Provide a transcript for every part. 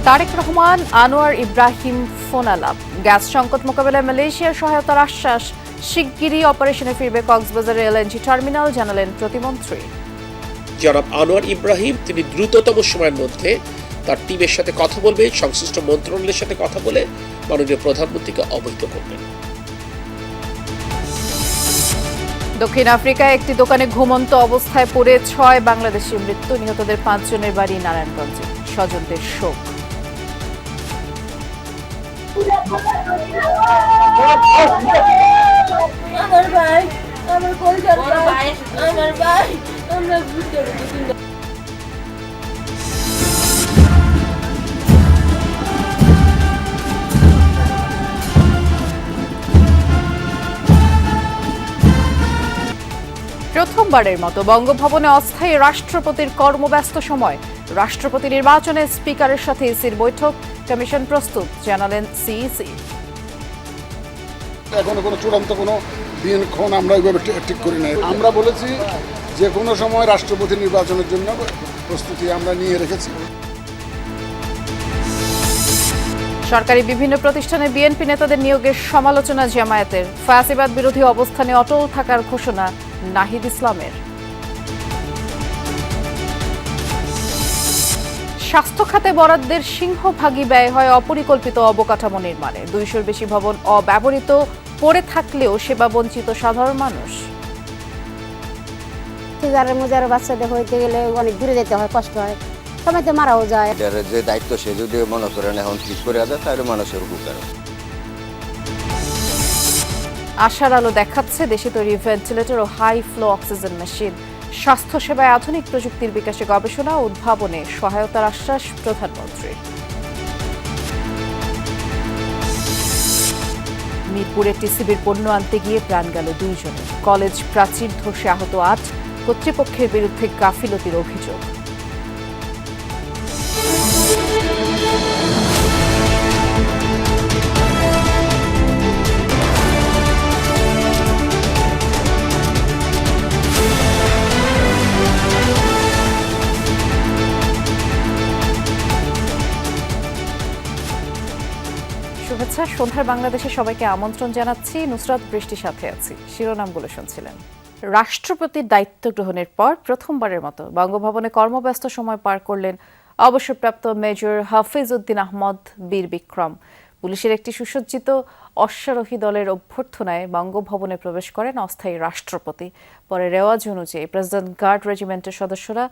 Tarique Rahman, Anwar Ibrahim ফোনালাপ। Gas সংকট মোকাবেলায় মালয়েশিয়ার সহায়তার আশ্বাস। শিগগিরই অপারেশনে ফিরবে কক্সবাজারের এলএনজি টার্মিনাল, জানালেন প্রতিমন্ত্রী। জনাব আনোয়ার ইব্রাহিম তিনি দ্রুততম সময়ের মধ্যে তার টিমের সাথে কথা বলবেন, সংশ্লিষ্ট মন্ত্রণালয়ের সাথে কথা বলে মাননীয় প্রধানমন্ত্রীকে অবহিত করবেন। দক্ষিণ আফ্রিকায় একটি দোকানে ঘুমন্ত অবস্থায় পড়ে 6 বাংলাদেশি মৃত্যু, নিহতদের 5 জনের বাড়ি নারায়ণগঞ্জে। স্বজনদের শোক। আমার ভাই, আমার কলকাতা ভাই, আমার ভাই, আমরা বুঝতে পারছি না। প্রথমবারের মতো বঙ্গভবনে অস্থায়ী রাষ্ট্রপতির কর্মব্যস্ত সময়। রাষ্ট্রপতি নির্বাচনে স্পিকারের সাথে ইসির বৈঠক, কমিশন প্রস্তুত, জানালেন সিইসি। এখনো কোনো চূড়ান্ত কোনো দিনক্ষণ আমরা ওইভাবে ঠিক করি নাই। আমরা বলেছি যে কোনো সময় রাষ্ট্রপতি নির্বাচনের জন্য প্রস্তুতি আমরা নিয়ে রেখেছি। সরকারি বিভিন্ন প্রতিষ্ঠানে বিএনপি নেতাদের নিয়োগের সমালোচনা জামায়াতের। ফ্যাসিবাদ বিরোধী অবস্থানে অটল থাকার ঘোষণা নাহিদ ইসলামের। স্বাস্থ্য খাতে বরাদ্দের সিংহভাগই ব্যয় হয় অপরিকল্পিত অবকাঠামো নির্মাণে। 200-র বেশি ভবন অব্যবহৃত পড়ে থাকলেও সেবা বঞ্চিত সাধারণ মানুষ। মুজারের বাচ্চাদের হইতে গেলে অনেক দূরে যেতে হয়, কষ্ট হয়, সময়তে মারাও যায়। যে দায়িত্ব সে যদি মনে করেন এখন ঠিক করে দেয় তাহলে মানুষের উপকার। আশার আলো দেখাচ্ছে দেশে তৈরি ভেন্টিলেটর ও হাই ফ্লো অক্সিজেন মেশিন। স্বাস্থ্যসেবায় আধুনিক প্রযুক্তির বিকাশে গবেষণা ও উদ্ভাবনে সহায়তার আশ্বাস প্রধানমন্ত্রীর। মিরপুরে টিসিবির পণ্য আনতে গিয়ে প্রাণ গেল 2 জনের। কলেজ প্রাচীর ধসে আহত 8, কর্তৃপক্ষের বিরুদ্ধে গাফিলতির অভিযোগ। শুভেচ্ছা। সন্ধ্যার বাংলাদেশে সবাইকে আমন্ত্রণ জানাচ্ছি। নুসরাত বৃষ্টির সাথে আছি। শিরোনামগুলো শুনছিলেন। রাষ্ট্রপতির দায়িত্ব গ্রহণের পর প্রথমবারের মতো বঙ্গভবনে কর্মব্যস্ত সময় পার করলেন অবসরপ্রাপ্ত মেজর হাফিজ উদ্দিন আহমদ বীর বিক্রম। পুলিশের একটি সুসজ্জিত অশ্বারোহী দলের অভ্যর্থনায় বঙ্গভবনে প্রবেশ করেন অস্থায়ী রাষ্ট্রপতি। পরে রেওয়াজ অনুযায়ী প্রেসিডেন্ট গার্ড রেজিমেন্টের সদস্যরা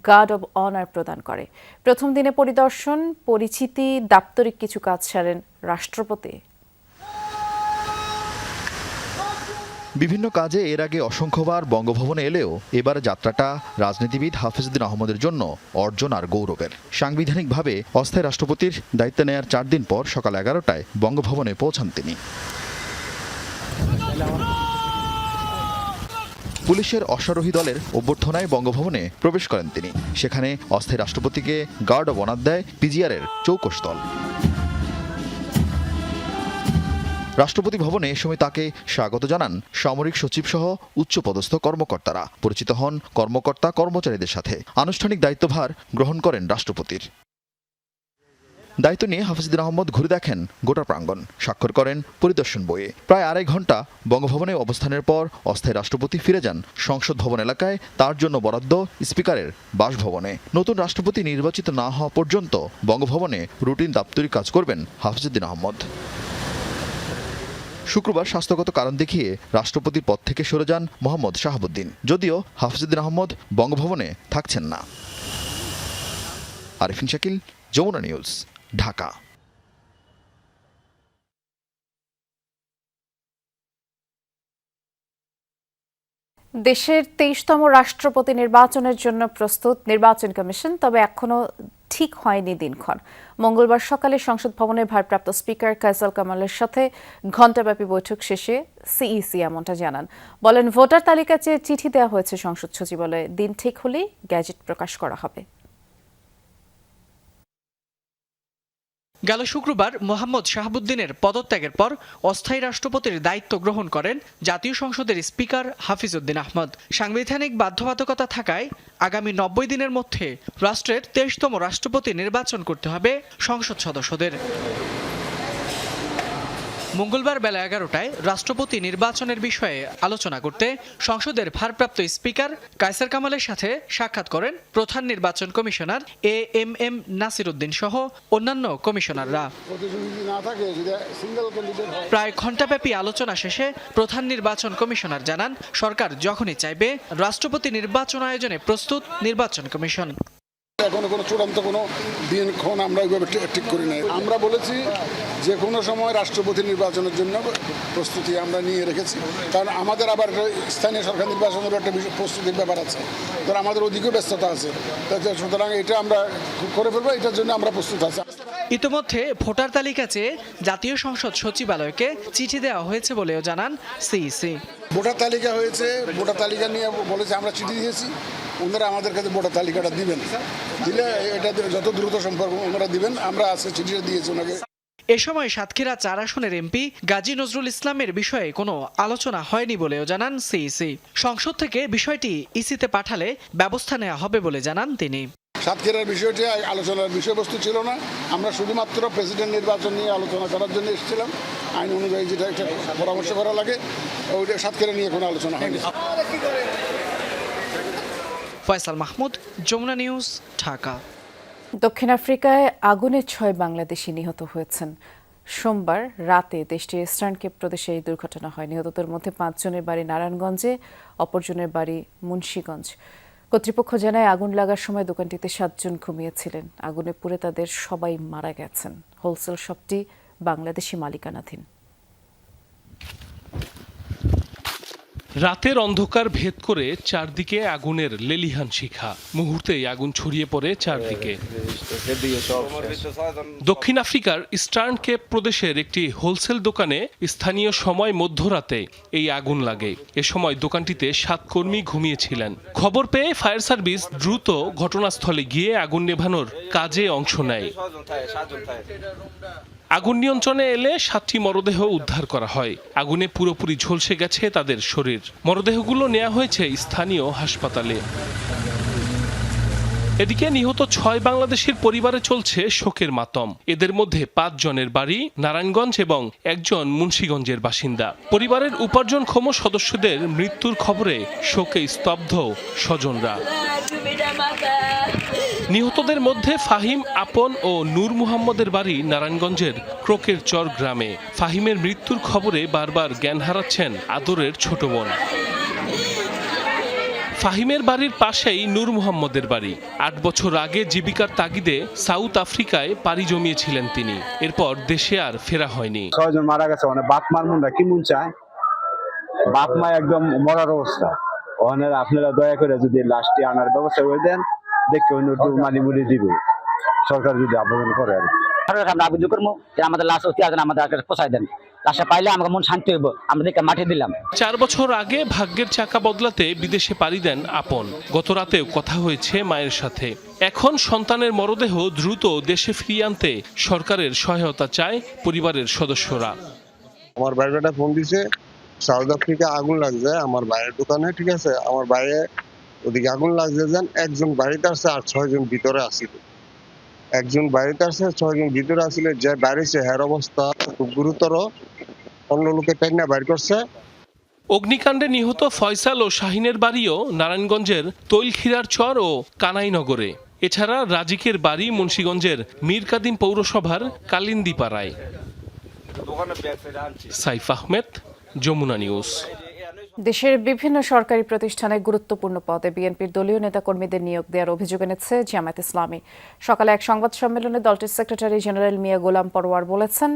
গার্ড অব অনার প্রদান করে। প্রথম দিনে পরিদর্শন, পরিচিতি, দাপ্তরিক কিছু কাজ সারেন রাষ্ট্রপতি। বিভিন্ন কাজে এর আগে অসংখ্যবার বঙ্গভবনে এলেও এবার যাত্রাটা রাজনীতিবিদ হাফিজউদ্দিন আহমদের জন্য অর্জন আর গৌরবের। সাংবিধানিকভাবে অস্থায়ী রাষ্ট্রপতির দায়িত্ব নেয়ার 4 দিন পর সকাল 11টায় বঙ্গভবনে পৌঁছান তিনি। পুলিশের অশ্বারোহী দলের অভ্যর্থনায় বঙ্গভবনে প্রবেশ করেন তিনি। সেখানে অস্থায়ী রাষ্ট্রপতিকে গার্ড অব অনার দেয় পিজিআরের চৌকস দল। রাষ্ট্রপতি ভবনে এ সময় তাকে স্বাগত জানান সামরিক সচিব সহ উচ্চপদস্থ কর্মকর্তারা। পরিচিত হন কর্মকর্তা কর্মচারীদের সাথে। আনুষ্ঠানিক দায়িত্বভার গ্রহণ করেন রাষ্ট্রপতির। দায়িত্ব নিয়ে হাফিজউদ্দিন আহমদ ঘুরে দেখেন গোটা প্রাঙ্গণ, স্বাক্ষর করেন পরিদর্শন বইয়ে। প্রায় 2.5 ঘন্টা বঙ্গভবনে অবস্থানের পর অস্থায়ী রাষ্ট্রপতি ফিরে যান সংসদ ভবন এলাকায় তার জন্য বরাদ্দ স্পিকারের বাসভবনে। নতুন রাষ্ট্রপতি নির্বাচিত না হওয়া পর্যন্ত বঙ্গভবনে রুটিন দাপ্তরিক কাজ করবেন হাফিজউদ্দিন আহমদ। শুক্রবার স্বাস্থ্যগত কারণ দেখিয়ে রাষ্ট্রপতির পদ থেকে সরে যান মোহাম্মদ শাহাবুদ্দিন। যদিও হাফিজউদ্দিন আহমদ বঙ্গভবনে থাকছেন না। আরিফিন শাকিল, যমুনা নিউজ, ঢাকা। দেশের 23তম রাষ্ট্রপতি নির্বাচনের জন্য প্রস্তুত নির্বাচন কমিশন, তবে এখনো ঠিক হয়নি দিনক্ষণ। মঙ্গলবার সকালে সংসদ ভবনের ভারপ্রাপ্ত স্পিকার কায়সাল কামালের সাথে ঘণ্টাব্যাপী বৈঠক শেষে সিইসি এমনটা জানান। বলেন, ভোটার তালিকা চেয়ে চিঠি দেওয়া হয়েছে সংসদ সচিবালয়ে। দিন ঠিক হলেই গ্যাজেট প্রকাশ করা হবে। গেল শুক্রবার মোহাম্মদ শাহাবুদ্দিনের পদত্যাগের পর অস্থায়ী রাষ্ট্রপতির দায়িত্ব গ্রহণ করেন জাতীয় সংসদের স্পিকার হাফিজ উদ্দিন আহমদ। সাংবিধানিক বাধ্যবাধকতা থাকায় আগামী 90 দিনের মধ্যে রাষ্ট্রের 23তম রাষ্ট্রপতি নির্বাচন করতে হবে সংসদ সদস্যদের। মঙ্গলবার বেলা 11টায় রাষ্ট্রপতি নির্বাচনের বিষয়ে আলোচনা করতে সংসদের ভারপ্রাপ্ত স্পিকার কায়সার কামালের সাথে সাক্ষাৎ করেন প্রধান নির্বাচন কমিশনার এএমএম নাসির উদ্দিন সহ অন্যান্য কমিশনাররা। প্রায় ঘণ্টাব্যাপী আলোচনা শেষে প্রধান নির্বাচন কমিশনার জানান, সরকার যখনই চাইবে রাষ্ট্রপতি নির্বাচন আয়োজনে প্রস্তুত নির্বাচন কমিশন। এখনো কোনো চূড়ান্ত কোনো দিনক্ষণ আমরা ওইভাবে ঠিক করি নাই। আমরা বলেছি যে কোনো সময় রাষ্ট্রপতি নির্বাচনের জন্য প্রস্তুতি আমরা নিয়ে রেখেছি, কারণ আমাদের আবার স্থানীয় সরকার নির্বাচনের একটা প্রস্তুতির ব্যাপার আছে, তো আমাদের ওদিকেও ব্যস্ততা আছে, সুতরাং এটা আমরা করে ফেলবো, এটার জন্য আমরা প্রস্তুত আছি। ইতিমধ্যে ভোটার তালিকা চেয়ে জাতীয় সংসদ সচিবালয়কে চিঠি দেওয়া হয়েছে বলেও জানান সিইসি। ভোটার তালিকা হয়েছে, ভোটার তালিকা নিয়ে বলেছে, আমরা চিঠি দিয়েছি, ওনারা আমাদের কাছে ভোটার তালিকাটা দিবেন, দিলে এটা যত দ্রুত সম্পর্ক ওনারা দিবেন। আমরা আজকে চিঠিটা দিয়েছি ওনাকে। এ সময় সাতক্ষীরা 4 আসনের এমপি গাজী নজরুল ইসলামের বিষয়ে কোনো আলোচনা হয়নি বলেও জানান সিইসি। সংসদ থেকে বিষয়টি ইসিতে পাঠালে ব্যবস্থা নেওয়া হবে বলে জানান তিনি। সাতক্ষীরার বিষয়টি আলোচনার বিষয়বস্তু ছিল না, আমরা শুধুমাত্র প্রেসিডেন্ট নির্বাচন নিয়ে আলোচনা করার জন্য এসেছিলাম। আইন অনুযায়ী যেটা একটা পরামর্শ করা লাগে, ওইটা সাতক্ষীরা নিয়ে কোনো আলোচনা হয়নি। ফয়সাল মাহমুদ, যমুনা নিউজ, ঢাকা। দক্ষিণ আফ্রিকায় আগুনে 6 বাংলাদেশি নিহত হয়েছেন। সোমবার রাতে দেশটির ইস্টার্ন কেপ প্রদেশে এই দুর্ঘটনা হয়। নিহতদের মধ্যে 5 জনের বাড়ি নারায়ণগঞ্জে, অপরজনের বাড়ি মুন্সিগঞ্জ। কর্তৃপক্ষ জানায়, আগুন লাগার সময় দোকানটিতে 7 জন ঘুমিয়েছিলেন। আগুনে পুড়ে তাদের সবাই মারা গেছেন। হোলসেল শপটি বাংলাদেশি মালিকানাধীন। রাতের অন্ধকার ভেদ করে চারদিকে আগুনের লেলিহান শিখা, মুহূর্তেই আগুন ছড়িয়ে পড়ে চারদিকে। দক্ষিণ আফ্রিকার ইস্টার্ন কেপ প্রদেশের একটি হোলসেল দোকানে স্থানীয় সময় মধ্যরাতে এই আগুন লাগে। এ সময় দোকানটিতে 7 কর্মী ঘুমিয়েছিলেন। খবর পেয়ে ফায়ার সার্ভিস দ্রুত ঘটনাস্থলে গিয়ে আগুন নেভানোর কাজে অংশ নেয়। আগুন নিয়ন্ত্রণে এলে 7টি মরদেহ উদ্ধার করা হয়। আগুনে পুরোপুরি ঝলসে গেছে তাদের শরীর। মরদেহগুলো নেওয়া হয়েছে স্থানীয় হাসপাতালে। এদিকে নিহত 6 বাংলাদেশের পরিবারে চলছে শোকের মাতম। এদের মধ্যে 5 জনের বাড়ি নারায়ণগঞ্জ এবং 1 জন মুন্সিগঞ্জের বাসিন্দা। পরিবারের উপার্জনক্ষম সদস্যদের মৃত্যুর খবরে শোকে স্তব্ধ স্বজনরা। নিহতদের মধ্যে ফাহিম আপন ও নূর মুহাম্মদের বাড়ি নারায়ণগঞ্জের ক্রোকের চর গ্রামে। ফাহিমের মৃত্যুর খবরে বারবার জ্ঞান হারাচ্ছেন আদরের ছোট বোন। ফাহিমের বাড়ির পাশেই নূর মুহাম্মদের বাড়ি। 8 বছর আগে জীবিকার তাগিদে সাউথ আফ্রিকায় পাড়ি জমিয়েছিলেন তিনি। এরপর দেশে আর ফেরা হয়নি। 6 জন মারা গেছে, মানে বাপ মার মনটা কি মন চায়, বাপ মা একদম মরার অবস্থা। ওখানে আপনারা দয়া করে যদি লাশটি আনার ব্যবস্থা করে দেন, দেখে অন্য মানি মুড়ি দিব, সরকার যদি আবেদন করে। আমরা আবেদন করবো যে আমাদের লাশ অতি আগে আমাদের কাছে পৌঁছায় দেন, লাশটা পাইলে আমাকে মন শান্তি হইব, আমাদেরকে মাঠে দিলাম। 4 বছর আগে ভাগ্যের চাকা বদলাতে বিদেশে পাড়ি দেন আপন। গত রাতেও কথা হয়েছে মায়ের সাথে। এখন সন্তানের মরদেহ দ্রুত দেশে ফিরিয়ে আনতে সরকারের সহায়তা চায় পরিবারের সদস্যরা। আমার বাইরেটা ফোন দিছে, সাউথ আফ্রিকা আগুন লাগছে আমার ভাইয়ের দোকানে, ঠিক আছে, আমার ভাইয়ে ওদিকে আগুন লাগছে, যান 1 জন বাড়িতে আসছে আর 6 জন ভিতরে আসিল। 1 জন বাড়িতে আসছে, 6 জন ভিতরে আসিল। যে বাইরেছে হের অবস্থা খুব গুরুতর, অন্য লোকে টেকনা বাইর করছে। অগ্নিকাণ্ডে নিহত ফয়সাল ও শাহিনের বাড়িও নারায়ণগঞ্জের তৈলখিরার চর ও কানাইনগরে। এছাড়া রাজিকের বাড়ি মুন্সিগঞ্জের মীরকাদিম পৌরসভার কালিন্দিপাড়ায়। সাইফ আহমেদ, যমুনা নিউজ। দেশের বিভিন্ন সরকারি প্রতিষ্ঠানে গুরুত্বপূর্ণ পদে বিএনপির দলীয় নেতাকর্মীদের নিয়োগ দেওয়ার অভিযোগ এনেছে জামায়াত ইসলামী। সকালে এক সংবাদ সম্মেলনে দলটির সেক্রেটারি জেনারেল মিয়া গোলাম পরোয়ার বলেছেন,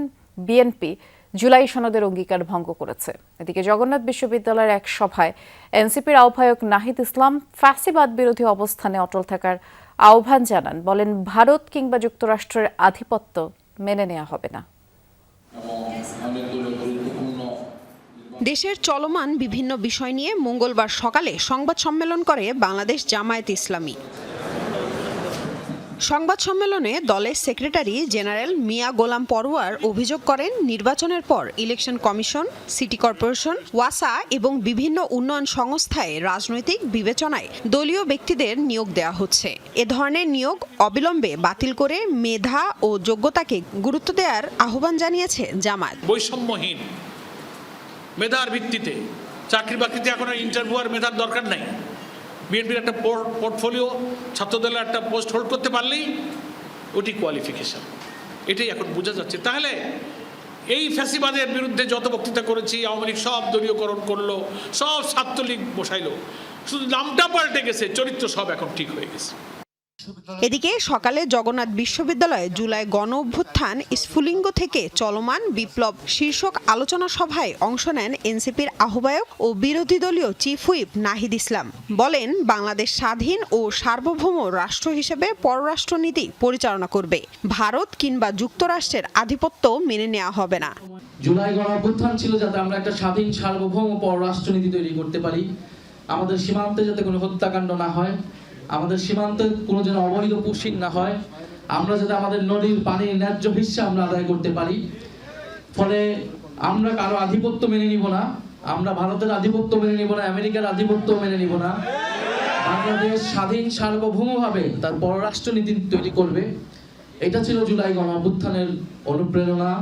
বিএনপি জুলাই সনদের অঙ্গীকার ভঙ্গ করেছে। এদিকে জগন্নাথ বিশ্ববিদ্যালয়ের এক সভায় এনসিপির আহ্বায়ক নাহিদ ইসলাম ফ্যাসিবাদ বিরোধী অবস্থানে অটল থাকার আহ্বান জানান। বলেন, ভারত কিংবা যুক্তরাষ্ট্রের আধিপত্য মেনে নেওয়া হবে না। দেশের চলমান বিভিন্ন বিষয় নিয়ে মঙ্গলবার সকালে সংবাদ সম্মেলন করে বাংলাদেশ জামায়াত ইসলামী। সংবাদ সম্মেলনে দলের সেক্রেটারি জেনারেল মিয়া গোলাম পরোয়ার অভিযোগ করেন, নির্বাচনের পর ইলেকশন কমিশন, সিটি কর্পোরেশন, ওয়াসা এবং বিভিন্ন উন্নয়ন সংস্থায় রাজনৈতিক বিবেচনায় দলীয় ব্যক্তিদের নিয়োগ দেওয়া হচ্ছে। এ ধরনের নিয়োগ অবিলম্বে বাতিল করে মেধা ও যোগ্যতাকে গুরুত্ব দেওয়ার আহ্বান জানিয়েছে জামায়াত। বৈষম্যহীন মেধার ভিত্তিতে চাকরি বাকরিতে এখন ইন্টারভিউ আর মেধার দরকার নাই। বিএনপির একটা পোর্টফোলিও, ছাত্রদলের একটা পোস্ট হোল্ড করতে পারলেই ওটি কোয়ালিফিকেশন, এটাই এখন বোঝা যাচ্ছে। তাহলে এই ফ্যাসিবাদের বিরুদ্ধে যত বক্তৃতা করেছি, আওয়ামী লীগ সব দলীয়করণ করলো, সব ছাত্রলীগ বসাইলো, শুধু নামটা পাল্টে গেছে, চরিত্র সব এখন ঠিক হয়ে গেছে। এদিকে সকালে জগন্নাথ বিশ্ববিদ্যালয়ে জুলাই গণ অভ্যুত্থান স্ফুলিঙ্গ থেকে চলমান বিপ্লব শীর্ষক আলোচনা সভায় অংশ নেন এনসিপির আহ্বায়ক ও বিরোধী দলীয় চিফ হুইপ নাহিদ ইসলাম। বলেন, বাংলাদেশ স্বাধীন ও সার্বভৌম রাষ্ট্র হিসেবে পররাষ্ট্রনীতি পরিচালনা করবে। ভারত কিংবা যুক্তরাষ্ট্রের আধিপত্য মেনে নেওয়া হবে না। জুলাই গণ অভ্যুত্থান ছিল যাতে আমরা একটা স্বাধীন সার্বভৌম পররাষ্ট্রনীতি তৈরি করতে পারি, আমাদের সীমান্তে যাতে কোনো হত্যাকাণ্ড না হয়, আমাদের সীমান্তে কোনো যেন অবৈধ পুশিং না হয়, আমরা যাতে আমাদের নদীর পানির ন্যায্য হিস্সা আমরা আদায় করতে পারি। ফলে আমরা কারো আধিপত্য মেনে নিব না, আমরা ভারতের আধিপত্য মেনে নিব না, আমেরিকার আধিপত্য মেনে নিব না। বাংলাদেশ স্বাধীন সার্বভৌমভাবে তার পররাষ্ট্রনীতি তৈরি করবে। এটা ছিল জুলাই গণ অভ্যুত্থানের অনুপ্রেরণা।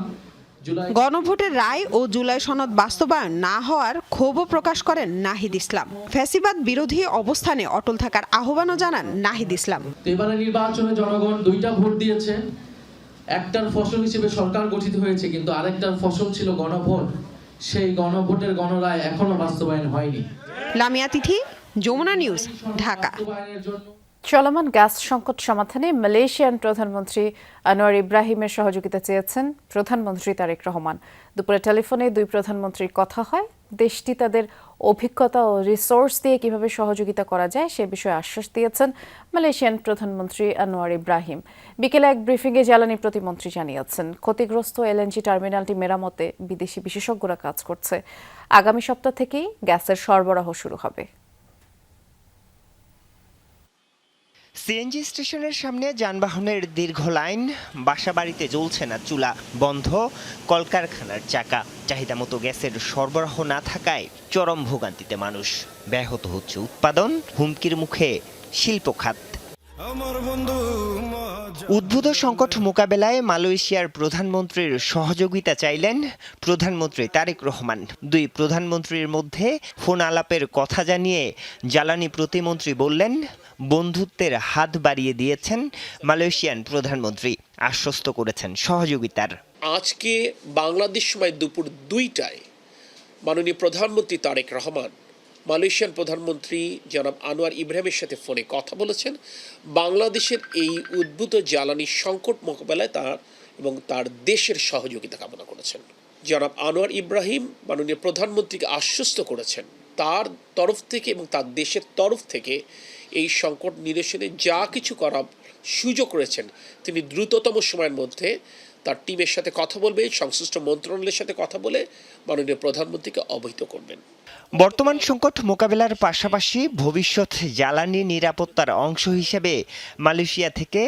গণভোটের রায় ও জুলাই সনদ বাস্তবায়ন না হওয়ার ক্ষোভও প্রকাশ করেন নাহিদ ইসলাম। ফ্যাসিবাদ বিরোধী অবস্থানে অটল থাকার আহ্বানও জানান নাহিদ ইসলাম। এবারে নির্বাচনে জনগণ 2টা ভোট দিয়েছে। একটার ফসল হিসেবে সরকার গঠিত হয়েছে, কিন্তু আরেকটার ফসল ছিল গণভোট। সেই গণভোটের গণরায় এখনো বাস্তবায়ন হয়নি। লামিয়া তিথি, যমুনা নিউজ, ঢাকা। চলমান গ্যাস সংকট সমাধানে মালয়েশিয়ান প্রধানমন্ত্রী আনোয়ার ইব্রাহিমের সহযোগিতা চেয়েছেন প্রধানমন্ত্রী তারেক রহমান। দুপুরে টেলিফোনে দুই প্রধানমন্ত্রীর কথা হয়। দেশটি তাদের অভিজ্ঞতা ও রিসোর্স দিয়ে কিভাবে সহযোগিতা করা যায় সে বিষয়ে আশ্বাস দিয়েছেন মালয়েশিয়ান প্রধানমন্ত্রী আনোয়ার ইব্রাহিম। বিকেলে এক ব্রিফিংয়ে জ্বালানি প্রতিমন্ত্রী জানিয়েছেন, ক্ষতিগ্রস্ত এলএনজি টার্মিনালটি মেরামতে বিদেশি বিশেষজ্ঞরা কাজ করছে। আগামী সপ্তাহ থেকেই গ্যাসের সরবরাহ শুরু হবে। সিএনজি স্টেশনের সামনে যানবাহনের দীর্ঘ লাইন, বাসাবাড়িতে জ্বলছে না চুলা, বন্ধ কলকারখানার চাকা। চাহিদা মতো গ্যাসের সরবরাহ না থাকায় চরম ভোগান্তিতে মানুষ। ব্যাহত হচ্ছে উৎপাদন, হুমকির মুখে শিল্প খাত। উদ্ভূত সংকট মোকাবেলায় মালয়েশিয়ার প্রধানমন্ত্রীর সহযোগিতা চাইলেন প্রধানমন্ত্রী তারেক রহমান। দুই প্রধানমন্ত্রীর মধ্যে ফোন আলাপের কথা জানিয়ে জ্বালানি প্রতিমন্ত্রী বললেন, বন্ধুত্বের হাত বাড়িয়ে দিয়েছেন মালয়েশিয়ান প্রধানমন্ত্রী, আশ্বস্ত করেছেন সহযোগিতার। আজকে বাংলাদেশ সময় দুপুর 2টায় মাননীয় প্রধানমন্ত্রী তারেক রহমান মালয়েশিয়ান প্রধানমন্ত্রী জনাব আনোয়ার ইব্রাহিমের সাথে ফোনে কথা বলেছেন। বাংলাদেশের এই উদ্ভূত জ্বালানি সংকট মোকাবেলায় তার এবং তার দেশের সহযোগিতা কামনা করেছেন। জনাব আনোয়ার ইব্রাহিম মাননীয় প্রধানমন্ত্রীকে আশ্বস্ত করেছেন তার তরফ থেকে এবং তার দেশের তরফ থেকে এই সংকট নিরসনে যা কিছু করার সুযোগ রয়েছেন তিনি দ্রুততম সময়ের মধ্যে তার টিমের সাথে কথা বলবে, সংশ্লিষ্ট মন্ত্রণালয়ের সাথে কথা বলে মাননীয় প্রধানমন্ত্রীকে অবহিত করবেন। বর্তমান সংকট মোকাবেলার পাশাপাশি ভবিষ্যৎ জ্বালানি নিরাপত্তার অংশ হিসেবে মালয়েশিয়া থেকে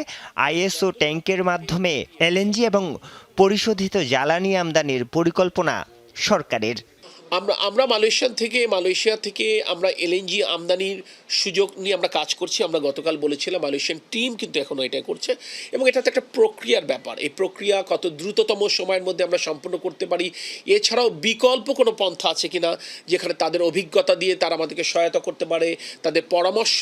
আইএসও ট্যাঙ্কের মাধ্যমে এলএনজি এবং পরিশোধিত জ্বালানি আমদানির পরিকল্পনা সরকারের। আমরা মালয়েশিয়া থেকে আমরা এলএনজি আমদানির সুযোগ নিয়ে আমরা কাজ করছি। আমরা গতকাল বলেছিলাম মালয়েশিয়ান টিম কিন্তু এখনও এটা করছে এবং এটা তো একটা প্রক্রিয়ার ব্যাপার। এই প্রক্রিয়া কত দ্রুততম সময়ের মধ্যে আমরা সম্পন্ন করতে পারি, এছাড়াও বিকল্প কোনো পন্থা আছে কিনা যেখানে তাদের অভিজ্ঞতা দিয়ে তারা আমাদেরকে সহায়তা করতে পারে, তাদের পরামর্শ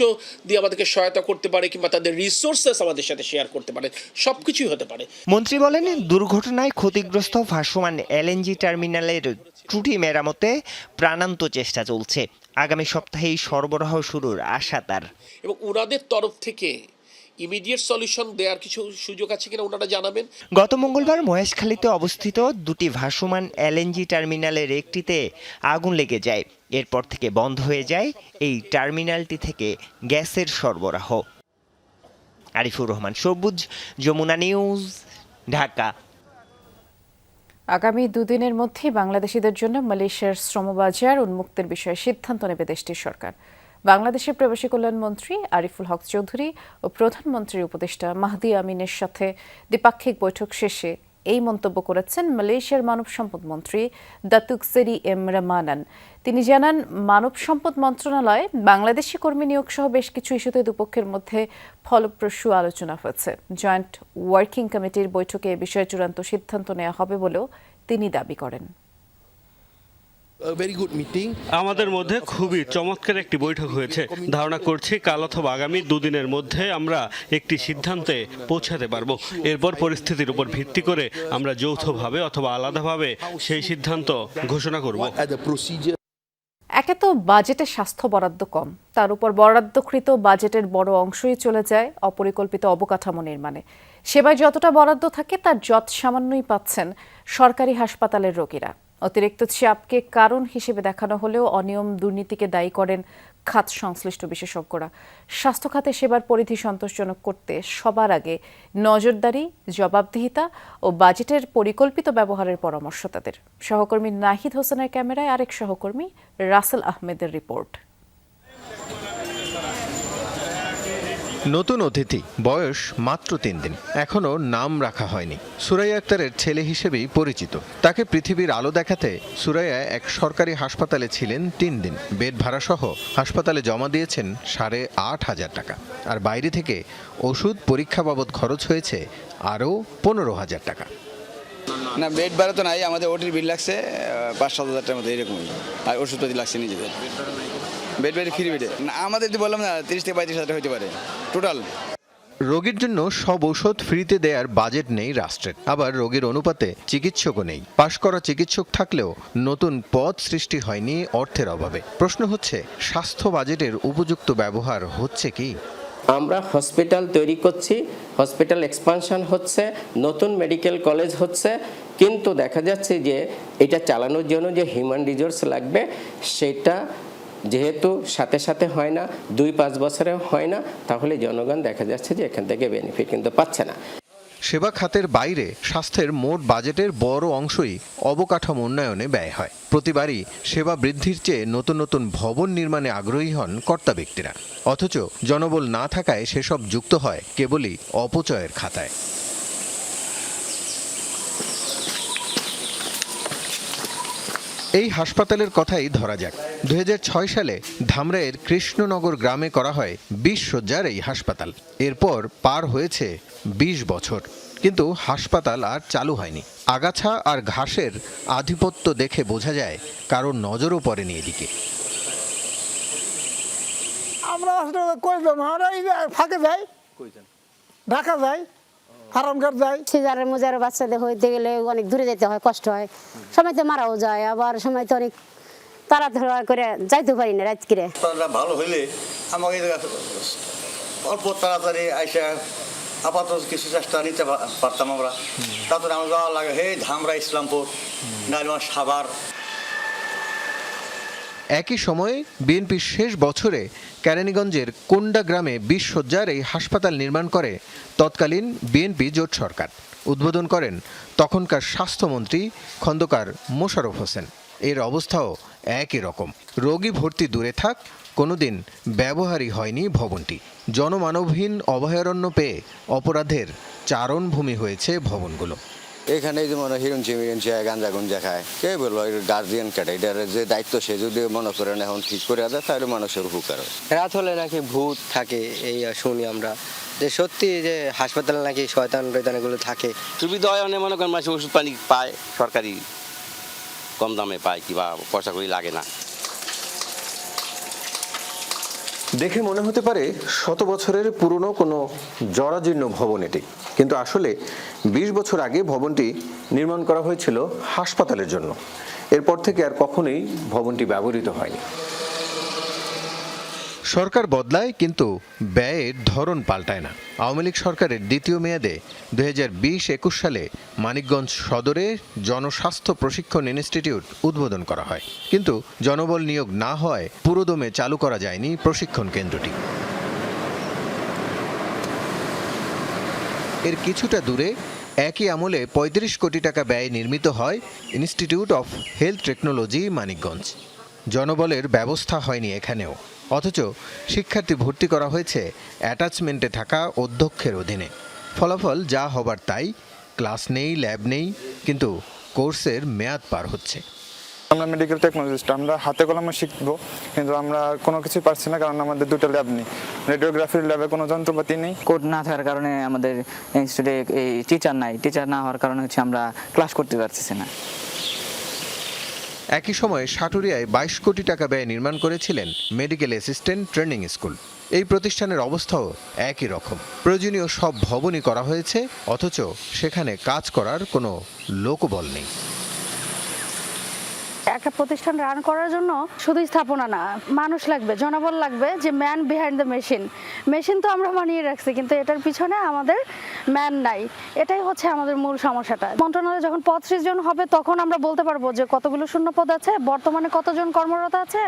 দিয়ে আমাদেরকে সহায়তা করতে পারে, কিংবা তাদের রিসোর্সেস আমাদের সাথে শেয়ার করতে পারে, সব কিছুই হতে পারে। মন্ত্রী বলেন, দুর্ঘটনায় ক্ষতিগ্রস্ত ভাসমান এলএনজি টার্মিনালের ত্রুটি মেরামতে প্রাণান্ত চেষ্টা চলছে। আগামী সপ্তাহেই সরবরাহ শুরুর আশা তার। এবং ওনাদের তরফ থেকে ইমিডিয়েট সলিউশন দেওয়ার কিছু সুযোগ আছে কিনা ওনারা জানাবেন। গত মঙ্গলবার মহেশখালীতে অবস্থিত দুটি ভাসমান এলএনজি টার্মিনালের একটিতে আগুন লেগে যায়। এরপর থেকে বন্ধ হয়ে যায় এই টার্মিনালটি থেকে গ্যাসের সরবরাহ। আরিফুর রহমান সবুজ, যমুনা নিউজ, ঢাকা। আগামী দুদিনের মধ্যেই বাংলাদেশিদের জন্য মালয়েশিয়ার শ্রমবাজার উন্মুক্তের বিষয়ে সিদ্ধান্ত নেবে দেশটির সরকার। বাংলাদেশের প্রবাসী কল্যাণ মন্ত্রী আরিফুল হক চৌধুরী ও প্রধানমন্ত্রীর উপদেষ্টা মাহদি আমিনের সাথে দ্বিপাক্ষিক বৈঠক শেষে এই মন্তব্য করেছেন মালয়েশিয়ার মানব সম্পদ মন্ত্রী দাতুক সেরি এম রহমানান। তিনি জানান, মানব সম্পদ মন্ত্রণালয়ে বাংলাদেশি কর্মী নিয়োগ সহ বেশ কিছু ইস্যুতে দুপক্ষের মধ্যে ফলপ্রসূ আলোচনা হয়েছে। জয়েন্ট ওয়ার্কিং কমিটির বৈঠকে এ বিষয়ে চূড়ান্ত সিদ্ধান্ত নেওয়া হবে বলেও তিনি দাবি করেন। আমাদের মধ্যে খুবই চমৎকার একটি বৈঠক হয়েছে। ধারণা করছি কাল অথবা আগামী দুদিনের মধ্যে আমরা একটি সিদ্ধান্তে পৌঁছাতে পারবো। এরপর পরিস্থিতির উপর ভিত্তি করে আমরা যৌথভাবে অথবা আলাদাভাবে সেই সিদ্ধান্ত ঘোষণা করব। একে তো বাজেটে স্বাস্থ্য বরাদ্দ কম, তার উপর বরাদ্দকৃত বাজেটের বড় অংশই চলে যায় অপরিকল্পিত অবকাঠামো নির্মাণে। সেবায় যতটা বরাদ্দ থাকে তার যৎ সামান্যই পাচ্ছেন সরকারি হাসপাতালের রোগীরা। অতিরিক্ত চাপকে কারণ হিসেবে দেখানো হলেও অনিয়ম দুর্নীতিকে দায়ী করেন খাত সংশ্লিষ্ট বিশেষজ্ঞরা। স্বাস্থ্য খাতে সেবার পরিধি সন্তোষজনক করতে সবার আগে নজরদারি, জবাবদিহিতা ও বাজেটের পরিকল্পিত ব্যবহারের পরামর্শ তাদের। সহকর্মী নাহিদ হোসেনের ক্যামেরায় আরেক সহকর্মী রাসেল আহমেদের রিপোর্ট। নতুন অতিথি, বয়স মাত্র 3 দিন, এখনো নাম রাখা হয়নি। সুরাইয়া আক্তারের ছেলে হিসেবেই পরিচিত। তাকে পৃথিবীর আলো দেখাতে সুরাইয়া এক সরকারি হাসপাতালে ছিলেন 3 দিন। বেড ভাড়া সহ হাসপাতালে জমা দিয়েছেন 8,500 টাকা। আর বাইরে থেকে ওষুধ পরীক্ষা বাবদ খরচ হয়েছে আরও 15,000 টাকা। না, বেড ভাড়া তো নাই, আমাদের ওটির বিল লাগছে 5-7 হাজার টাকার মতো, এরকমই। আর ওষুধপাতি লাগছে নিজেদের। বেড ফ্রি বেডে না, আমাদের বললাম না 30 থেকে 35 হাজার হতে পারে টোটাল। রোগীর জন্য সব ঔষধ ফ্রিতে দেওয়ার বাজেট নেই রাষ্ট্রের, আবার রোগীর অনুপাতে চিকিৎসকও নেই। পাশ করা চিকিৎসক থাকলেও নতুন পদ সৃষ্টি হয়নি অর্থের অভাবে। প্রশ্ন হচ্ছে, স্বাস্থ্য বাজেটের উপযুক্ত ব্যবহার হচ্ছে কি? আমরা হসপিটাল তৈরি করছি, হসপিটাল এক্সপানশন হচ্ছে, নতুন মেডিকেল কলেজ হচ্ছে, কিন্তু দেখা যাচ্ছে যে এটা চালানোর জন্য যে হিউম্যান রিসোর্স লাগবে সেটা যেহেতু সাথে সাথে হয় না, 2-5 বছরে হয় না, তাহলে জনগণ দেখা যাচ্ছে যে এখান থেকে বেনিফিট কিন্তু পাচ্ছে না। সেবা খাতের বাইরে স্বাস্থ্যের মোট বাজেটের বড় অংশই অবকাঠামো উন্নয়নে ব্যয় হয়। প্রতিবারই সেবা বৃদ্ধির চেয়ে নতুন নতুন ভবন নির্মাণে আগ্রহী হন কর্তা ব্যক্তিরা, অথচ জনবল না থাকায় সেসব যুক্ত হয় কেবলই অপচয়ের খাতায়। এই হাসপাতালের কথাই ধরা যাক। 2006 সালে ধামরাইয়ের কৃষ্ণনগর গ্রামে করা হয় 20 শয্যার এই হাসপাতাল। এরপর পার হয়েছে 20 বছর, কিন্তু হাসপাতাল আর চালু হয়নি। আগাছা আর ঘাসের আধিপত্য দেখে বোঝা যায় কারোর নজরও পড়েনি এদিকে। আমরা ফাঁকে যাই, ঢাকা যাই, ফার্মঘাট যাই। সিজারের মুজারের বাচ্চাদের হইতে গেলে অনেক দূরে যেতে হয়, কষ্ট হয়। সময় তো মারাও যায়, আবার সময় তো অনেক তাড়াতাড়ি করে যাইতে পারি না রাত করে। ভালো হইলে আমাকে অল্প তাড়াতাড়ি আইসা আপাতত কিছু চেষ্টা নিতে পারতাম আমরা। তারপরে আমার যাওয়া লাগে হে ধামরা, ইসলামপুর, নাইলমান, সাভার। একই সময়ে বিএনপির শেষ বছরে কেরানীগঞ্জের কোন্ডা গ্রামে 20 শয্যার এই হাসপাতাল নির্মাণ করে তৎকালীন বিএনপি জোট সরকার। উদ্বোধন করেন তখনকার স্বাস্থ্যমন্ত্রী খন্দকার মোশাররফ হোসেন। এর অবস্থাও একই রকম। রোগী ভর্তি দূরে থাক, কোনোদিন ব্যবহারই হয়নি ভবনটি। জনমানবহীন অভয়ারণ্য পেয়ে অপরাধের চারণভূমি হয়েছে ভবনগুলো। এখানে যেমন হিরঞ্চি মিরঞ্চি গাঞ্জা গুঞ্জা খায়, কে বলবো গার্জিয়ান কাটে, এটার যে দায়িত্ব সে যদি মনে করেন এখন ঠিক করে দেয় তাহলে মানুষের উপকার হয়। রাত হলে নাকি ভূত থাকে, এই শুনি আমরা, যে সত্যি যে হাসপাতালে নাকি শয়তান টয়তান এগুলো থাকে। সুবিধা হয় অনেক, মনে করেন মাসে ওষুধ পানি পায় সরকারি, কম দামে পায়, কিংবা পয়সা করি লাগে না। দেখে মনে হতে পারে 100 বছরের পুরনো কোনো জরাজীর্ণ ভবন এটি, কিন্তু আসলে 20 বছর আগে ভবনটি নির্মাণ করা হয়েছিল হাসপাতালের জন্য। এরপর থেকে আর কখনোই ভবনটি ব্যবহৃত হয়নি। সরকার বদলায়, কিন্তু ব্যয়ের ধরন পাল্টায় না। আওয়ামী লীগ সরকারের দ্বিতীয় মেয়াদে 2020-21 সালে মানিকগঞ্জ সদরে জনস্বাস্থ্য প্রশিক্ষণ ইনস্টিটিউট উদ্বোধন করা হয়, কিন্তু জনবল নিয়োগ না হয় পুরোদমে চালু করা যায়নি প্রশিক্ষণ কেন্দ্রটি। এর কিছুটা দূরে একই আমলে 35 কোটি টাকা ব্যয়ে নির্মিত হয় institute of health technology Manikganj. জনবলের ব্যবস্থা হয়নি এখানেও। অথচ শিক্ষার্থী ভর্তি করা হয়েছে অ্যাটাচমেন্টে থাকা অধ্যক্ষের অধীনে। ফলাফল যা হবার তাই, ক্লাস নেই, ল্যাব নেই, কিন্তু কোর্সের মেয়াদ পার হচ্ছে। আমরা মেডিকেল টেকনোলজিস্ট, আমরা হাতে কলমে শিখবো, কিন্তু আমরা কোনো কিছু পারছি না, কারণ আমাদের দুটো ল্যাব নেই। রেডিওগ্রাফির ল্যাবে কোনো যন্ত্রপাতি নেই। কোড না থাকার কারণে আমাদের ইনস্টিটিউটে এই টিচার নাই। টিচার না হওয়ার কারণে হচ্ছে আমরা ক্লাস করতে পারতেছি না। একই সময়ে সাটুরিয়ায় 22 কোটি টাকা ব্যয়ে নির্মাণ করেছিলেন মেডিকেল অ্যাসিস্ট্যান্ট ট্রেনিং স্কুল। এই প্রতিষ্ঠানের অবস্থাও একই রকম। প্রয়োজনীয় সব ভবনই করা হয়েছে, অথচ সেখানে কাজ করার কোনো লোকবল নেই। একটা প্রতিষ্ঠান রান করার জন্য শুধু স্থাপনা না, মানুষ লাগবে, জনবল লাগবে, যে man behind the machine. Machine তো আমরা বানিয়ে রাখছি, কিন্তু এটার পিছনে আমাদের ম্যান নাই। এটাই হচ্ছে আমাদের মূল সমস্যাটা। মন্ত্রণালয়ে যখন পদ সৃজন হবে তখন আমরা বলতে পারবো যে কতগুলো শূন্য পদ আছে, বর্তমানে কতজন কর্মরত আছে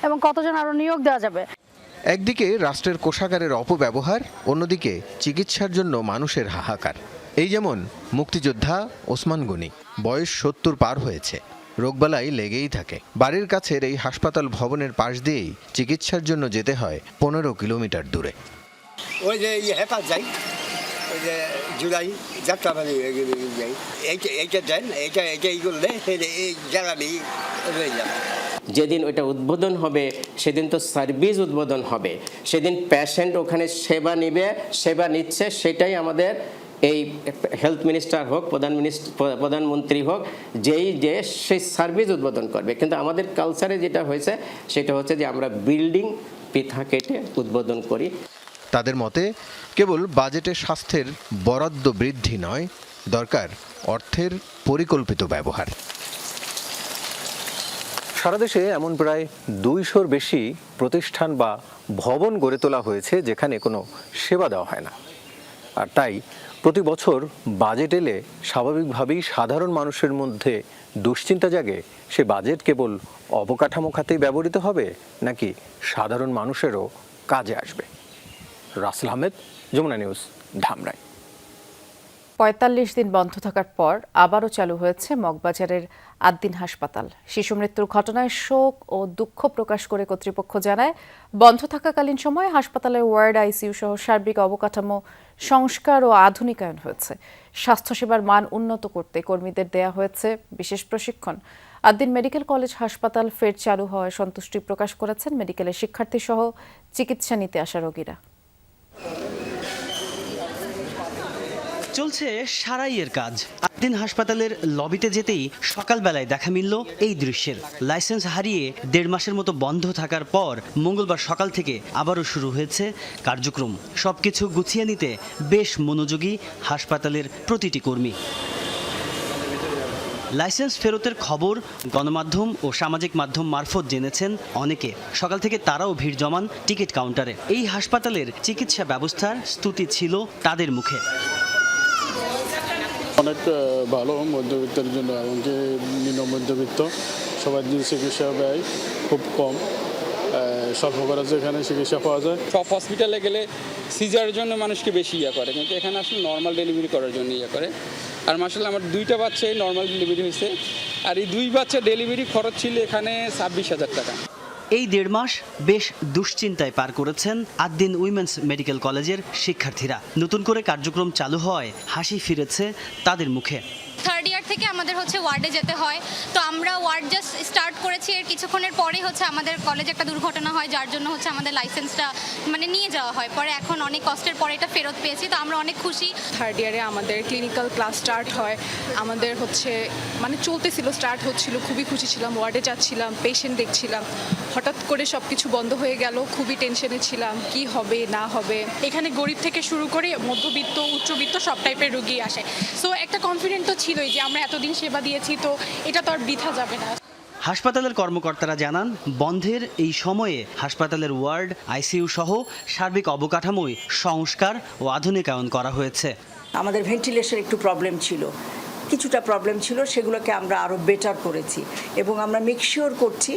এবং কতজন আরো নিয়োগ দেওয়া যাবে। একদিকে রাষ্ট্রের কোষাগারের অপব্যবহার, অন্যদিকে চিকিৎসার জন্য মানুষের হাহাকার। এই যেমন মুক্তিযোদ্ধা ওসমান গনি, বয়স 70 পার হয়েছে, রোগবালাই লেগেই থাকে। বাড়ির কাছের এই হাসপাতাল ভবনের পাশ দিয়েই চিকিৎসার জন্য যেতে হয় 15 কিলোমিটার দূরে। ওই যে হেপাত যাই, ওই যে জুলাই যাত্রাবাড়ি যাই, এইটা দেন, এইটা এই করলে এই জ্বালানি রয়ে যাবে। যেদিন ওইটা উদ্বোধন হবে সেদিন তো সার্ভিস উদ্বোধন হবে, সেদিন পেশেন্ট ওখানে সেবা নিবে, সেবা নিচ্ছে, সেটাই আমাদের এই হেলথ মিনিস্টার হোক, প্রধানমন্ত্রী হোক, যেই যে সেই সার্ভিস উদ্বোধন করবে। কিন্তু আমাদের কালচারে যেটা হয়েছে সেটা হচ্ছে যে আমরা বিল্ডিং পিথা কেটে উদ্বোধন করি। তাদের মতে কেবল বাজেটে স্বাস্থ্যের বরাদ্দ বৃদ্ধি নয়, দরকার অর্থের পরিকল্পিত ব্যবহার। সারা দেশে এমন প্রায় 200-র বেশি প্রতিষ্ঠান বা ভবন গড়ে তোলা হয়েছে যেখানে কোনো সেবা দেওয়া হয় না। আর তাই প্রতি বছর বাজেট এলে স্বাভাবিকভাবেই সাধারণ মানুষের মধ্যে দুশ্চিন্তা জাগে, সে বাজেট কেবল অবকাঠামো খাতেই ব্যবহৃত হবে নাকি সাধারণ মানুষেরও কাজে আসবে। রাসেল আহমেদ, যমুনা নিউজ, ধামরাই। 45 দিন বন্ধ থাকার পর আবারও চালু হয়েছে মগবাজারের আদ্দিন হাসপাতাল। শিশু মৃত্যুর ঘটনায় শোক ও দুঃখ প্রকাশ করে কর্তৃপক্ষ জানায়, বন্ধ থাকাকালীন সময়ে হাসপাতালের ওয়ার্ড, আইসিইউ সহ সার্বিক অবকাঠামো সংস্কার ও আধুনিকায়ন হয়েছে। স্বাস্থ্যসেবার মান উন্নত করতে কর্মীদের দেয়া হয়েছে বিশেষ প্রশিক্ষণ। আদ্দিন মেডিকেল কলেজ হাসপাতাল ফের চালু হওয়ায় সন্তুষ্টি প্রকাশ করেছেন মেডিকেলের শিক্ষার্থী সহ চিকিৎসা নিতে আসা রোগীরা। চলছে সারাইয়ের কাজ। আদ্দিন হাসপাতালের লবিতে যেতেই সকালবেলায় দেখা মিলল এই দৃশ্যের। লাইসেন্স হারিয়ে 1.5 মাসের মতো বন্ধ থাকার পর মঙ্গলবার সকাল থেকে আবারও শুরু হয়েছে কার্যক্রম। সবকিছু গুছিয়ে নিতে বেশ মনোযোগী হাসপাতালের প্রতিটি কর্মী। লাইসেন্স ফেরতের খবর গণমাধ্যম ও সামাজিক মাধ্যম মারফত জেনেছেন অনেকে। সকাল থেকে তারাও ভিড় জমান টিকিট কাউন্টারে। এই হাসপাতালের চিকিৎসা ব্যবস্থার স্তুতি ছিল তাদের মুখে। অনেক ভালো মধ্যবিত্তের জন্য, এমনকি নিম্ন মধ্যবিত্ত সবার চিকিৎসা ব্যয় খুব কম, স্বল্প খরচে এখানে চিকিৎসা পাওয়া যায়। সব হসপিটালে গেলে সিজারের জন্য মানুষকে বেশি করে, কিন্তু এখানে আসলে নর্মাল ডেলিভারি করার জন্য করে। আর মাশাআল্লাহ আমার 2টা বাচ্চাই নর্মাল ডেলিভারি হয়েছে, আর এই 2 বাচ্চা ডেলিভারি খরচ ছিল এখানে 26,000 টাকা। এই 1.5 মাস বেশ দুশ্চিন্তায় পার করেছেন আদ্দিন উইমেন্স মেডিকেল কলেজের শিক্ষার্থীরা। নতুন করে কার্যক্রম চালু হওয়ায় হাসি ফিরেছে তাদের মুখে। থার্ড ইয়ার থেকে আমাদের হচ্ছে ওয়ার্ডে যেতে হয়, তো আমরা ওয়ার্ড জাস্ট স্টার্ট করেছি, এর কিছুক্ষণের পরেই হচ্ছে আমাদের কলেজে একটা দুর্ঘটনা হয়, যার জন্য হচ্ছে আমাদের লাইসেন্সটা নিয়ে যাওয়া হয়। পরে এখন অনেক কষ্টের পরে এটা ফেরত পেয়েছি, তো আমরা অনেক খুশি। থার্ড ইয়ারে আমাদের ক্লিনিক্যাল ক্লাস স্টার্ট হয়, আমাদের হচ্ছে চলতেছিল, স্টার্ট হচ্ছিল, খুবই খুশি ছিলাম, ওয়ার্ডে যাচ্ছিলাম, পেশেন্ট দেখছিলাম। হঠাৎ করে সব কিছু বন্ধ হয়ে গেল, খুবই টেনশনে ছিলাম কি হবে না হবে। এখানে গরিব থেকে শুরু করে মধ্যবিত্ত, উচ্চবিত্ত সব টাইপের রোগী আসে, সো একটা কনফিডেন্ট তো ছিলই যে আমরা এতদিন সেবা দিয়েছি, তো এটা তো আর বৃথা যাবে না। হাসপাতালের কর্মকর্তারা জানান, বন্ধের এই সময়ে হাসপাতালের ওয়ার্ড, আইসিইউ সহ সার্বিক অবকাঠামোয় সংস্কার ও আধুনিকায়ন করা হয়েছে। আমাদের ভেন্টিলেশন একটু প্রবলেম ছিল, কিছুটা প্রবলেম ছিল, সেগুলোকে আমরা আরও বেটার করেছি এবং আমরা মেক শিওর করছি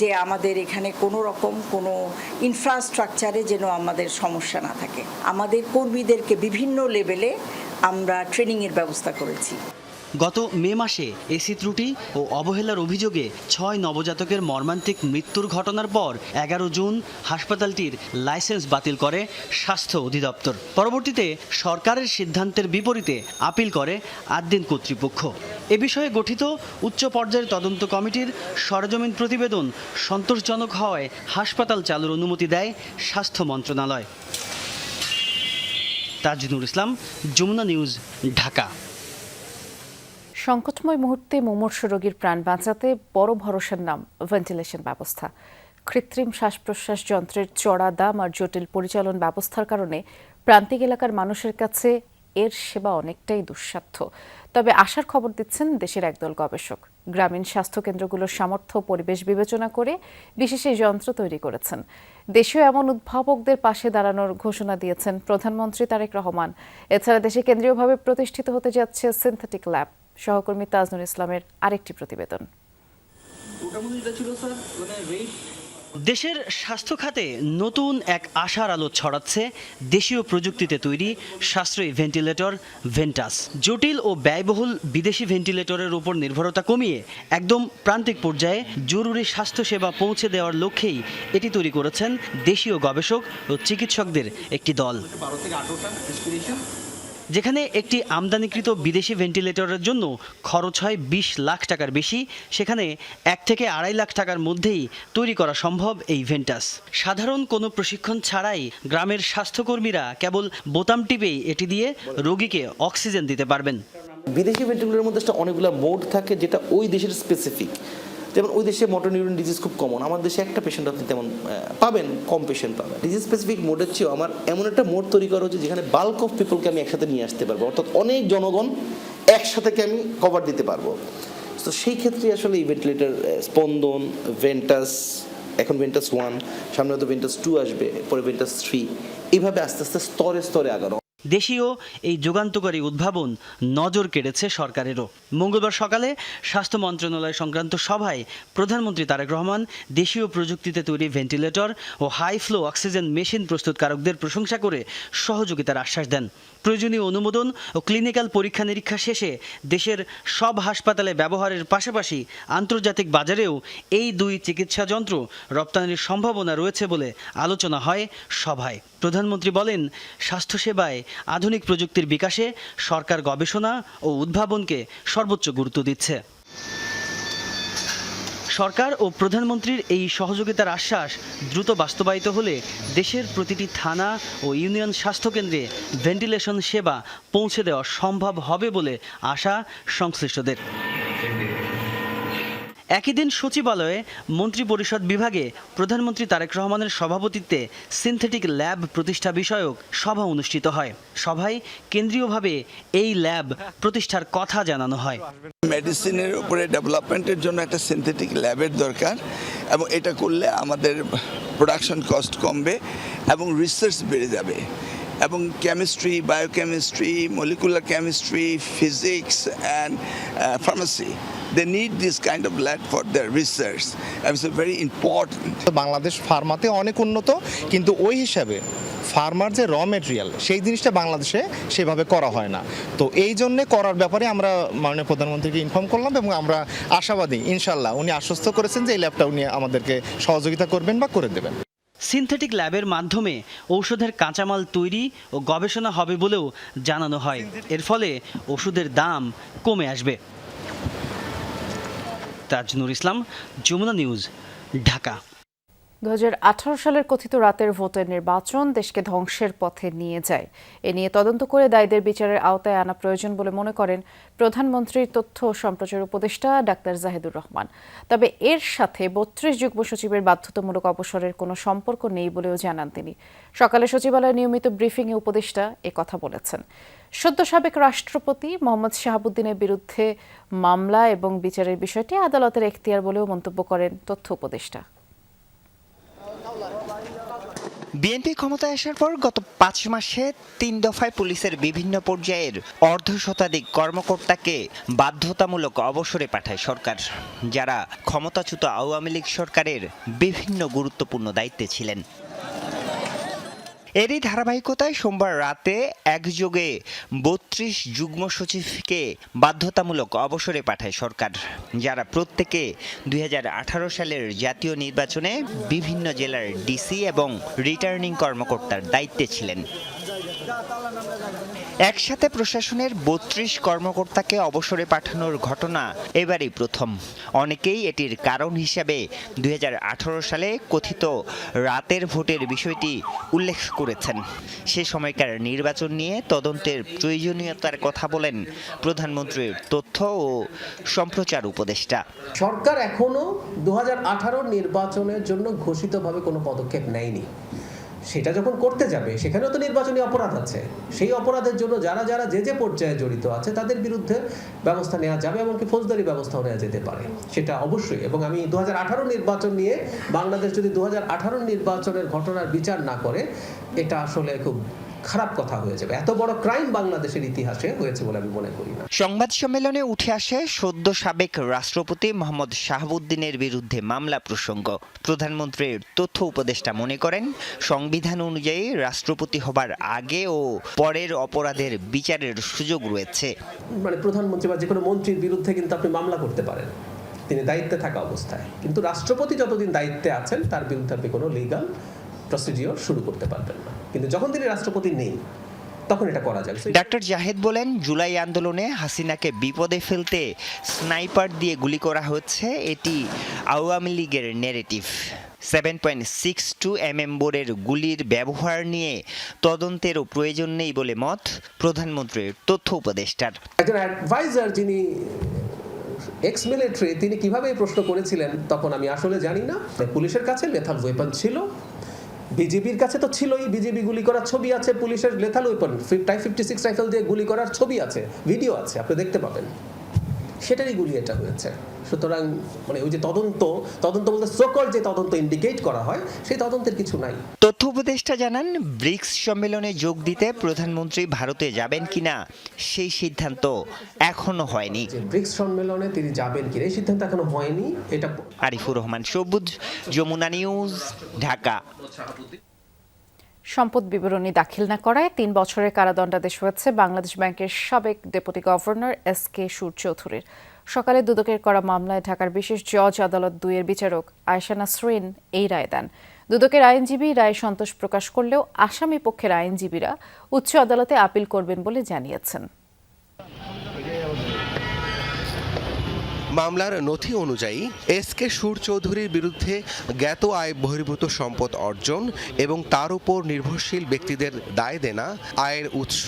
যে আমাদের এখানে কোনো রকম কোনো ইনফ্রাস্ট্রাকচারে যেন আমাদের সমস্যা না থাকে। আমাদের কর্মীদেরকে বিভিন্ন লেভেলে আমরা ট্রেনিংয়ের ব্যবস্থা করেছি। গত মে মাসে এসি ত্রুটি ও অবহেলার অভিযোগে 6 নবজাতকের মর্মান্তিক মৃত্যুর ঘটনার পর 11 জুন হাসপাতালটির লাইসেন্স বাতিল করে স্বাস্থ্য অধিদপ্তর। পরবর্তীতে সরকারের সিদ্ধান্তের বিপরীতে আপিল করে আদ্দিন কর্তৃপক্ষ। এ বিষয়ে গঠিত উচ্চ পর্যায়ের তদন্ত কমিটির সরেজমিন প্রতিবেদন সন্তোষজনক হওয়ায় হাসপাতাল চালুর অনুমতি দেয় স্বাস্থ্য মন্ত্রণালয়। তাজনুর ইসলাম, যমুনা নিউজ, ঢাকা। সংকটময় মুহূর্তে মুমূর্ষু রোগীর প্রাণ বাঁচাতে বড় ভরসার নাম ভেন্টিলেশন ব্যবস্থা। কৃত্রিম শ্বাস প্রশ্বাস যন্ত্রের চড়া দাম আর জটিল পরিচালন ব্যবস্থার কারণে প্রান্তিক এলাকার মানুষের কাছে এর সেবা অনেকটাই দুঃসাধ্য। তবে আশার খবর দিচ্ছেন দেশের একদল গবেষক। গ্রামীণ স্বাস্থ্যকেন্দ্রগুলোর সামর্থ্য পরিবেশ বিবেচনা করে বিশেষ এই যন্ত্র তৈরি করেছেন। দেশীয় এমন উদ্ভাবকদের পাশে দাঁড়ানোর ঘোষণা দিয়েছেন প্রধানমন্ত্রী তারেক রহমান। এছাড়া দেশে কেন্দ্রীয়ভাবে প্রতিষ্ঠিত হতে যাচ্ছে সিনথেটিক ল্যাব। সহকর্মী তাজনুর ইসলামের আরেকটি প্রতিবেদন। দেশের স্বাস্থ্য খাতে নতুন এক আশার আলো ছড়াচ্ছে দেশীয় প্রযুক্তিতে তৈরি সাশ্রয়ী ভেন্টিলেটর ভেন্টাস। জটিল ও ব্যয়বহুল বিদেশি ভেন্টিলেটরের উপর নির্ভরতা কমিয়ে একদম প্রান্তিক পর্যায়ে জরুরি স্বাস্থ্যসেবা পৌঁছে দেওয়ার লক্ষ্যেই এটি তৈরি করেছেন দেশীয় গবেষক ও চিকিৎসকদের একটি দল। যেখানে একটি আমদানিকৃত বিদেশি ভেন্টিলেটরের জন্য খরচ হয় 20 লাখ টাকার বেশি, সেখানে 1 থেকে 2.5 লাখ টাকার মধ্যেই তৈরি করা সম্ভব এই ভেন্টাস। সাধারণ কোনো প্রশিক্ষণ ছাড়াই গ্রামের স্বাস্থ্যকর্মীরা কেবল বোতাম টিপেই এটি দিয়ে রোগীকে অক্সিজেন দিতে পারবেন। বিদেশি ভেন্টিলেটরের মধ্যে অনেকগুলো মোড থাকে যেটা ওই দেশের স্পেসিফিক। যেমন ওই দেশে মোটর নিউরন ডিজিজ খুব কমন, আমার দেশে একটা পেশেন্ট আপনি তেমন পাবেন, কম পেশেন্ট পাবেন। ডিজিজ স্পেসিফিক মোডের চেয়েও আমার এমন একটা মোড তৈরি করা হচ্ছে যেখানে বাল্ক অফ পিপলকে আমি একসাথে নিয়ে আসতে পারবো, অর্থাৎ অনেক জনগণ একসাথে আমি কভার দিতে পারবো। তো সেই ক্ষেত্রে আসলে এই ভেন্টিলেটর স্পন্দন, ভেন্টাস, এখন ভেন্টাস 1, সামনে হয়তো ভেন্টাস 2 আসবে, পরে ভেন্টাস 3, এইভাবে আস্তে আস্তে স্তরে স্তরে আগানো। দেশীয় এই যুগান্তকারী উদ্ভাবন নজর কেড়েছে সরকারেরও। মঙ্গলবার সকালে স্বাস্থ্য মন্ত্রণালয় সংক্রান্ত সভায় প্রধানমন্ত্রী তারেক রহমান দেশীয় প্রযুক্তিতে তৈরি ভেন্টিলেটর ও হাই ফ্লো অক্সিজেন মেশিন প্রস্তুতকারকদের প্রশংসা করে সহযোগিতার আশ্বাস দেন। প্রয়োজনীয় অনুমোদন ও ক্লিনিক্যাল পরীক্ষা নিরীক্ষা শেষে দেশের সব হাসপাতালে ব্যবহারের পাশাপাশি আন্তর্জাতিক বাজারেও এই 2 চিকিৎসা যন্ত্র রপ্তানির সম্ভাবনা রয়েছে বলে আলোচনা হয় সভায়। প্রধানমন্ত্রী বলেন, স্বাস্থ্যসেবায় আধুনিক প্রযুক্তির বিকাশে সরকার গবেষণা ও উদ্ভাবনকে সর্বোচ্চ গুরুত্ব দিচ্ছে। সরকার ও প্রধানমন্ত্রীর এই সহযোগিতার আশ্বাস দ্রুত বাস্তবায়িত হলে দেশের প্রতিটি থানা ও ইউনিয়ন স্বাস্থ্যকেন্দ্রে ভেন্টিলেশন সেবা পৌঁছে দেওয়া সম্ভব হবে বলে আশা সংশ্লিষ্টদের। একই দিন সচিবালয়ে মন্ত্রিপরিষদ বিভাগে প্রধানমন্ত্রী তারেক রহমানের সভাপতিত্বে সিনথেটিক ল্যাব প্রতিষ্ঠা বিষয়ক সভা অনুষ্ঠিত হয়। সভায় কেন্দ্রীয়ভাবে এই ল্যাব প্রতিষ্ঠার কথা জানানো হয়। মেডিসিনের উপরে ডেভেলপমেন্টের জন্য একটা সিনথেটিক ল্যাবের দরকার, এবং এটা করলে আমাদের প্রোডাকশন কস্ট কমবে এবং রিসার্চ বেড়ে যাবে, এবং chemistry, biochemistry, molecular chemistry, physics and pharmacy, they need this kind of lab for their research, and it's very important. Bangladesh ফার্মাতে অনেক উন্নত, কিন্তু ওই হিসাবে ফার্মার যে র মেটেরিয়াল সেই জিনিসটা বাংলাদেশে সেভাবে করা হয় না। তো এই জন্যে করার ব্যাপারে আমরা মাননীয় প্রধানমন্ত্রীকে ইনফর্ম করলাম, এবং আমরা আশাবাদী ইনশাল্লাহ উনি আশ্বস্ত করেছেন যে এই ল্যাবটা উনি আমাদেরকে সহযোগিতা করবেন বা করে দেবেন। সিনথেটিক ল্যাবের মাধ্যমে ঔষধের কাঁচামাল তৈরি ও গবেষণা হবে বলেও জানানো হয়। এর ফলে ওষুধের দাম কমে আসবে। তাজনুর ইসলাম, যমুনা নিউজ, ঢাকা। 2018 সালের কথিত রাতের ভোটের নির্বাচন দেশকে ধ্বংসের পথে নিয়ে যায়। এ নিয়ে তদন্ত করে দায়ীদের বিচারের আওতায় আনা প্রয়োজন বলে মনে করেন প্রধানমন্ত্রীর তথ্য ও সম্প্রচার উপদেষ্টা ডাক্তার জাহিদুর রহমান। তবে এর সাথে 32 যুগ্ম সচিবের বাধ্যতামূলক অবসরের কোনো সম্পর্ক নেই বলেও জানান তিনি। সকালে সচিবালয়ে নিয়মিত ব্রিফিংয়ে উপদেষ্টা কথা বলেছেন। সদ্য সাবেক রাষ্ট্রপতি মোহাম্মদ শাহাবুদ্দিনের বিরুদ্ধে মামলা এবং বিচারের বিষয়টি আদালতের এখতিয়ার বলেও মন্তব্য করেন তথ্য উপদেষ্টা। বিএনপি ক্ষমতায় আসার পর গত 5 মাসে 3 দফায় পুলিশের বিভিন্ন পর্যায়ের অর্ধশতাধিক কর্মকর্তাকে বাধ্যতামূলক অবসরে পাঠায় সরকার, যারা ক্ষমতাচ্যুত আওয়ামী লীগ সরকারের বিভিন্ন গুরুত্বপূর্ণ দায়িত্বে ছিলেন। এরই ধারাবাহিকতায় সোমবার রাতে একযোগে ৩২ যুগ্ম সচিবকে বাধ্যতামূলক অবসরে পাঠায় সরকার, যারা প্রত্যেকে ২০১৮ সালের জাতীয় নির্বাচনে বিভিন্ন জেলার ডিসি এবং রিটার্নিং কর্মকর্তার দায়িত্বে ছিলেন। একসাথে প্রশাসনের ৩২ কর্মকর্তাকে অবসরে পাঠানোর ঘটনা এবারই প্রথম। অনেকেই এটির কারণ হিসাবে ২০১৮ সালে কথিত রাতের ভোটের বিষয়টি উল্লেখ করেছেন। সে সময়কার নির্বাচন নিয়ে তদন্তের প্রয়োজনীয়তার কথা বলেন প্রধানমন্ত্রীর তথ্য ও সম্প্রচার উপদেষ্টা। সরকার এখনো ২০১৮ নির্বাচনের জন্য ঘোষিতভাবে কোনো পদক্ষেপ নেয়নি। সেটা যখন করতে যাবে সেখানেও তো নির্বাচনী অপরাধ আছে। সেই অপরাধের জন্য যারা যারা যে পর্যায়ে জড়িত আছে তাদের বিরুদ্ধে ব্যবস্থা নেওয়া যাবে, এমনকি ফৌজদারি ব্যবস্থাও নেওয়া যেতে পারে, সেটা অবশ্যই। এবং আমি ২০১৮ নির্বাচন নিয়ে বাংলাদেশ যদি ২০১৮ নির্বাচনের ঘটনার বিচার না করে, এটা আসলে খুব খারাপ কথা হয়ে যাবে। এত বড় ক্রাইম বাংলাদেশের ইতিহাসে হয়েছে বলে আমি মনে করি না। সংবাদ সম্মেলনে উঠে আসে সদ্য সাবেক রাষ্ট্রপতি মোহাম্মদ শাহাবুদ্দিনের বিরুদ্ধে মামলা প্রসঙ্গ। প্রধানমন্ত্রীর তথ্য উপদেষ্টা মনে করেন, সংবিধান অনুযায়ী রাষ্ট্রপতি হবার আগে ও পরের অপরাধের বিচারের সুযোগ রয়েছে। মানে প্রধানমন্ত্রী বা যে কোনো মন্ত্রীর বিরুদ্ধে কিন্তু আপনি মামলা করতে পারেন তিনি দায়িত্বে থাকা অবস্থায়, কিন্তু রাষ্ট্রপতি যতদিন দায়িত্বে আছেন তার বিরুদ্ধে আপনি কোনো লিগ্যাল প্রসিডিওর শুরু করতে পারবেন না। কিন্তু যখন তিনি রাষ্ট্রপতি নেই তখন এটা করা যাবে। ডাক্তার জাহেদ বলেন, জুলাই আন্দোলনে হাসিনাকে বিপদে ফেলতে স্নাইপার দিয়ে গুলি করা হচ্ছে, এটি আওয়ামী লীগের নেরেটিভ। 7.62 mm বোরের গুলির ব্যবহার নিয়ে তদন্তেরও প্রয়োজন নেই বলে মত প্রধানমন্ত্রীর তথ্য উপদেষ্টার। একজন অ্যাডভাইজার যিনি এক্স মিলিটারি, তিনি কিভাবে এই প্রশ্ন করেছিলেন তখন আমি আসলে জানি না। পুলিশের কাছে লেথাল ওয়েপন ছিল, বিজেপির কাছে তো ছিলই, বিজেপি গুলি করার ছবি আছে, পুলিশের লেথাল ওয়েপন টাইপ 56 রাইফেল দিয়ে গুলি করার ছবি আছে, ভিডিও আছে, আপনি দেখতে পাবেন, সেটারই গুলি এটা হয়েছে। সুতরাং মানে ওই যে তদন্ত বলতে সকল যে তদন্ত ইন্ডিকেট করা হয় সেই তদন্তের কিছু নাই। তথ্য উপদেষ্টা জানান, ব্রিক্স সম্মেলনে যোগ দিতে প্রধানমন্ত্রী ভারতে যাবেন কিনা সেই সিদ্ধান্ত এখনো হয়নি। ব্রিক্স সম্মেলনে তিনি যাবেন কিনা এই সিদ্ধান্ত এখনো হয়নি। এটা আরিফুর রহমান সবুজ, যমুনা নিউজ, ঢাকা। সম্পদ বিবরণী দাখিল না করায় ৩ বছরের কারাদণ্ডাদেশ হয়েছে বাংলাদেশ ব্যাংকের সাবেক ডেপুটি গভর্নর এস.কে সুর চৌধুরীর। সকালে দুদকের করা মামলায় ঢাকার বিশেষ জজ আদালত ২-এর বিচারক আয়েশা নাসরিন এই রায় দেন। দুদকের আইনজীবী রায়ে সন্তোষ প্রকাশ করলেও আসামি পক্ষের আইনজীবীরা উচ্চ আদালতে আপিল করবেন বলে জানিয়েছেন। মামলার নথি অনুযায়ী এস.কে সুর চৌধুরীর বিরুদ্ধে জ্ঞাত আয় বহির্ভূত সম্পদ অর্জন এবং তার উপর নির্ভরশীল ব্যক্তিদের দায় দেনা, আয়ের উৎস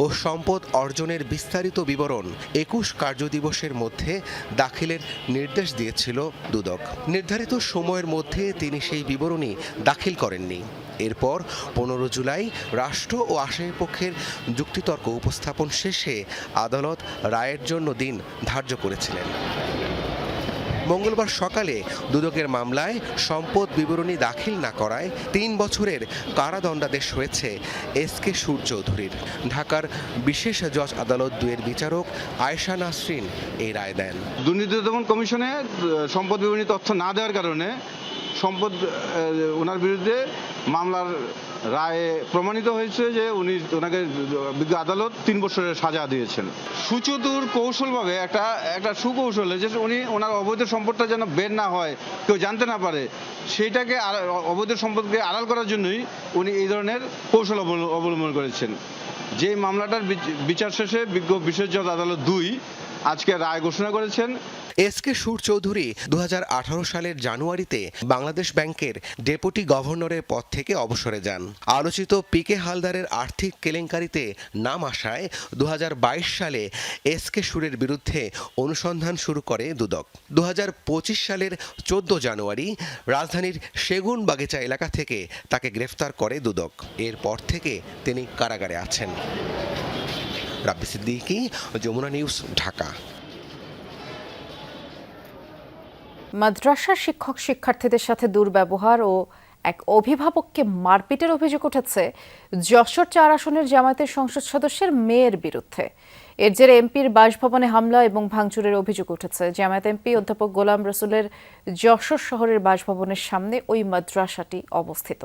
ও সম্পদ অর্জনের বিস্তারিত বিবরণ ২১ কার্যদিবসের মধ্যে দাখিলের নির্দেশ দিয়েছিল দুদক। নির্ধারিত সময়ের মধ্যে তিনি সেই বিবরণী দাখিল করেননি। এরপর ১৫ জুলাই রাষ্ট্র ও আসামি পক্ষের যুক্তিতর্ক উপস্থাপন শেষে আদালত রায়ের জন্য দিন ধার্য করেছিলেন। মঙ্গলবার সকালে দুদকের মামলায় সম্পদ বিবরণী দাখিল না করায় ৩ বছরের কারাদণ্ডাদেশ হয়েছে এস.কে সুর চৌধুরীর। ঢাকার বিশেষ জজ আদালত ২-এর বিচারক আয়েশা নাসরিন এই রায় দেন। দুর্নীতি দমন কমিশনে সম্পদ বিবরণী তথ্য না দেওয়ার কারণে ওনার বিরুদ্ধে মামলার রায়ে প্রমাণিত হয়েছে যে ওনাকে বিজ্ঞ আদালত ৩ বছরের সাজা দিয়েছেন। সুচতুর কৌশলভাবে একটা সুকৌশলে যে ওনার অবৈধ সম্পদটা যেন বের না হয়, কেউ জানতে না পারে, সেইটাকে অবৈধ সম্পদকে আড়াল করার জন্যই উনি এই ধরনের কৌশল অবলম্বন করেছেন। যে মামলাটার বিচার শেষে বিজ্ঞ বিশেষ জজ আদালত ২ আজকে রায় ঘোষণা করেছেন। এস.কে সুর চৌধুরী ২০১৮ সালের জানুয়ারিতে বাংলাদেশ ব্যাংকের ডেপুটি গভর্নরের পদ থেকে অবসরে যান। আলোচিত পি.কে হালদারের আর্থিক কেলেঙ্কারিতে নাম আসায় ২০২২ সালে এস.কে সুরের বিরুদ্ধে অনুসন্ধান শুরু করে দুদক। ২০২৫ সালের ১৪ জানুয়ারি রাজধানীর সেগুন বাগিচা এলাকা থেকে তাকে গ্রেফতার করে দুদক। এরপর থেকে তিনি কারাগারে আছেন। রাব্বি সিদ্দিকী, যমুনা নিউজ, ঢাকা। মাদ্রাসার শিক্ষক শিক্ষার্থীদের সাথে দুর্ব্যবহার ও এক অভিভাবককে মারপিটের অভিযোগ উঠেছে যশোর ৪ আসনের জামায়াতের সংসদ সদস্যের মেয়ের বিরুদ্ধে। এর জেরে এমপির বাসভবনে হামলা এবং ভাঙচুরের অভিযোগ উঠেছে। জামায়াত এমপি অধ্যাপক গোলাম রসুলের যশোর শহরের বাসভবনের সামনে ওই মাদ্রাসাটি অবস্থিত।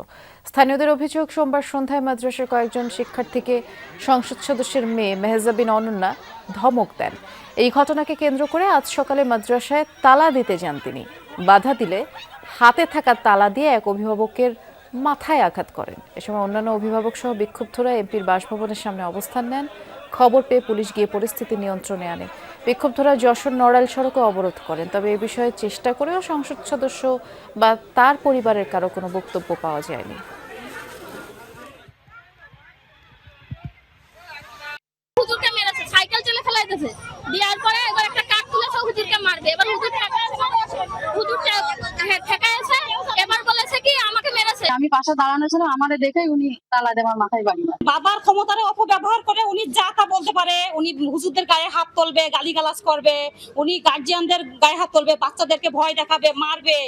স্থানীয়দের অভিযোগ, সোমবার সন্ধ্যায় মাদ্রাসার কয়েকজন শিক্ষার্থীকে সংসদ সদস্যের মেয়ে মেহজাবিন অনন্যা ধমক দেন। এই ঘটনাকে কেন্দ্র করে আজ সকালে মাদ্রাসায় তালা দিতে যান তিনি। বাধা দিলে হাতে থাকা তালা দিয়ে এক অভিভাবকের মাথায় আঘাত করেন। এ সময় অন্যান্য অভিভাবক সহ বিক্ষুব্ধরা এমপির বাসভবনের সামনে অবস্থান নেন। খবর পেয়ে পুলিশ গিয়ে পরিস্থিতি নিয়ন্ত্রণে আনে। বিক্ষুব্ধরা যশোর নড়াইল সড়কে অবরোধ করেন। তবে এ বিষয়ে চেষ্টা করেও সংসদ সদস্য বা তার পরিবারের কারো কোনো বক্তব্য পাওয়া যায়নি। হুজুরকে মেরেছে, সাইকেল চলে ফেলাইতেছে, দেওয়ার পরে এবার একটা কাঠ তুলে সব হুজুরকে মারবে। এবার হুজুর ঠেকাইছে, এবার বলেছে কি আমাকে মেরেছে। আমি পাশে দাঁড়ানো ছিলাম, আমারে দেখেই উনি তালা দিয়ে আমার মাথায় বাড়ি মারে। বাবার ক্ষমতার অপব্যবহার করে উনি যা তা বলতে পারে। উনি হুজুরদের গায়ে হাত তুলবে, গালিগালাজ করবে, উনি গার্জিয়ানদের গায়ে হাত তুলবে, বাচ্চাদেরকে ভয় দেখাবে, মারবে।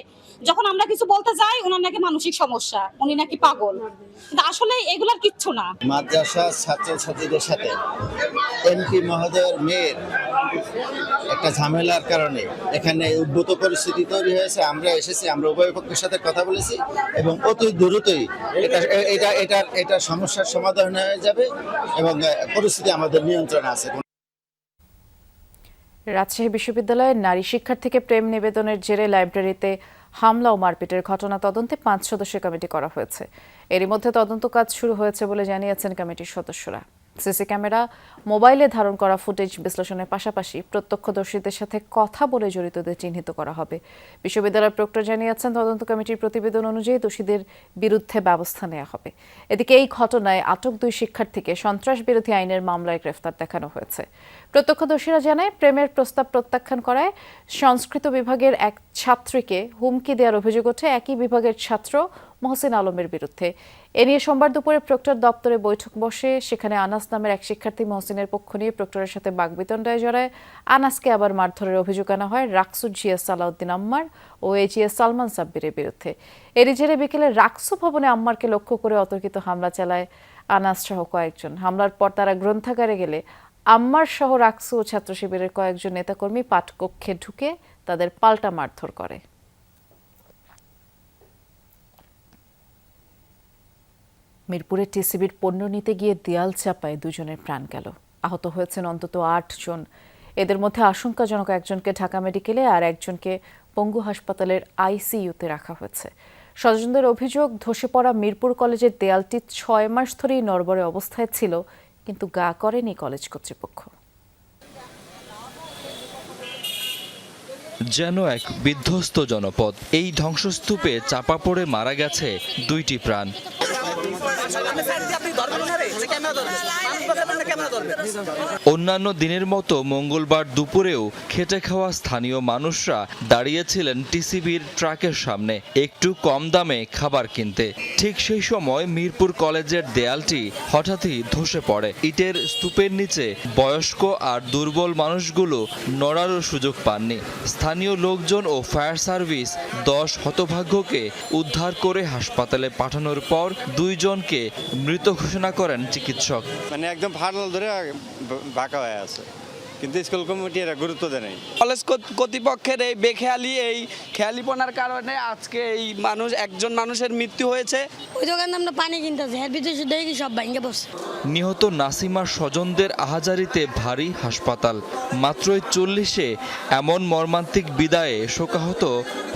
যখন আমরা কিছু বলতে যাই ওনার নাকি মানসিক সমস্যা, উনি নাকি পাগল। কিন্তু আসলে এগুলার কিচ্ছু না। মাদ্রাসা ছাত্রছাত্রীদের সাথে এমপি মহোদয়ের মেয়ের একটা ঝামেলার কারণে এখানে উদ্ভূত পরিস্থিতি তৈরি হয়েছে। আমরা এসেছি, আমরা উভয় পক্ষের সাথে কথা বলেছি এবং অতি দ্রুতই এটা সমস্যার সমাধান হয়ে যাবে এবং পরিস্থিতি আমাদের নিয়ন্ত্রণে আছে। রাজশাহী বিশ্ববিদ্যালয়ের নারী শিক্ষার্থীকে প্রেম নিবেদনের জেরে লাইব্রেরিতে হামলা ও মারপিটের ঘটনা তদন্তে 5 সদস্যের কমিটি করা হয়েছে। এরই মধ্যে তদন্ত কাজ শুরু হয়েছে বলে জানিয়েছেন কমিটির সদস্যরা। সিসি ক্যামেরা, মোবাইলে ধারণ করা ফুটেজ বিশ্লেষণের পাশাপাশি প্রত্যক্ষদর্শীদের সাথে কথা বলে জড়িতদের চিহ্নিত করা হবে। বিশ্ববিদ্যালয়ের প্রক্টর জানিয়েছেন, তদন্ত কমিটির প্রতিবেদন অনুযায়ী দোষীদের বিরুদ্ধে ব্যবস্থা নেওয়া হবে। এদিকে এই ঘটনায় আটক 2 শিক্ষার্থীকে সন্ত্রাস বিরোধী আইনের মামলায় গ্রেফতার দেখানো হয়েছে। প্রত্যক্ষদর্শীরা জানায়, প্রেমের প্রস্তাব প্রত্যাখ্যান করায় সংস্কৃত বিভাগের এক ছাত্রীকে হুমকি দেওয়ার অভিযোগ ওঠে একই বিভাগের ছাত্র মহসিন আলমের বিরুদ্ধে। এ নিয়ে সোমবার দুপুরে প্রক্টর দপ্তরে বৈঠক বসে। সেখানে আনাস নামের এক শিক্ষার্থী মহসিনের পক্ষ নিয়ে প্রক্টরের সাথে বাগবিতণ্ডায় জড়ায়। আনাসকে আবার মারধরের অভিযোগ আনা হয় রাকসু জিএস সালাউদ্দিন আম্মার ও এজিএস সালমান সাব্বিরের বিরুদ্ধে। এরই জেরে বিকেলে রাকসু ভবনে আম্মারকে লক্ষ্য করে অতর্কিত হামলা চালায় আনাস সহ কয়েকজন। হামলার পর তারা গ্রন্থাগারে গেলে আম্মার সহ রাকসু ও ছাত্র শিবিরের কয়েকজন নেতাকর্মী পাঠকক্ষে ঢুকে তাদের পাল্টা মারধর করে। মিরপুরে টিসিবির পণ্য নিতে গিয়ে দেয়াল চাপায় 2 জনের প্রাণ গেল। আহত হয়েছেন অন্তত 8 জন। এদের মধ্যে আশঙ্কাজনক একজনকে ঢাকা মেডিকেলে আর একজনকে পঙ্গু হাসপাতালের আইসিইউতে রাখা হয়েছে। স্বজনদের অভিযোগ, ধসে পড়া মিরপুর কলেজের দেয়ালটি 6 মাস ধরেই নড়বড়ে অবস্থায় ছিল, কিন্তু গা করেনি কলেজ কর্তৃপক্ষ। যেন এক বিধ্বস্ত জনপদ। এই ধ্বংসস্তূপে চাপা পড়ে মারা গেছে 2টি প্রাণ। অন্যান্য দিনের মতো মঙ্গলবার দুপুরেও খেটে খাওয়া স্থানীয় মানুষরা দাঁড়িয়েছিলেন টিসিবির ট্রাকের সামনে একটু কম দামে খাবার কিনতে। ঠিক সেই সময় মিরপুর কলেজের দেয়ালটি হঠাৎই ধসে পড়ে। ইটের স্তূপের নিচে বয়স্ক আর দুর্বল মানুষগুলো নড়ারও সুযোগ পাননি। স্থানীয় লোকজন ও ফায়ার সার্ভিস 10 হতভাগ্যকে উদ্ধার করে হাসপাতালে পাঠানোর পর 2 জনকে মৃত ঘোষণা করেন চিকিৎসক। মানে একদম ফাটল ধরে বাঁকা হয়ে আছে, কিন্তু স্কুল কমিটি এরা গুরুত্ব দেয় নাই। কলেজ কর্তৃপক্ষের এই খেয়ালিপনার কারণে আজকে এই একজন মানুষের মৃত্যু হয়েছে। ওই দোকানে আমরা পানি কিনতেছি, এর ভিতরে দেখি সব ভেঙে পড়ছে। নিহত নাসিমার স্বজনদের আহাজারিতে ভারী হাসপাতাল। মাত্রই 40-এ এমন মর্মান্তিক বিদায়ে শোকাহত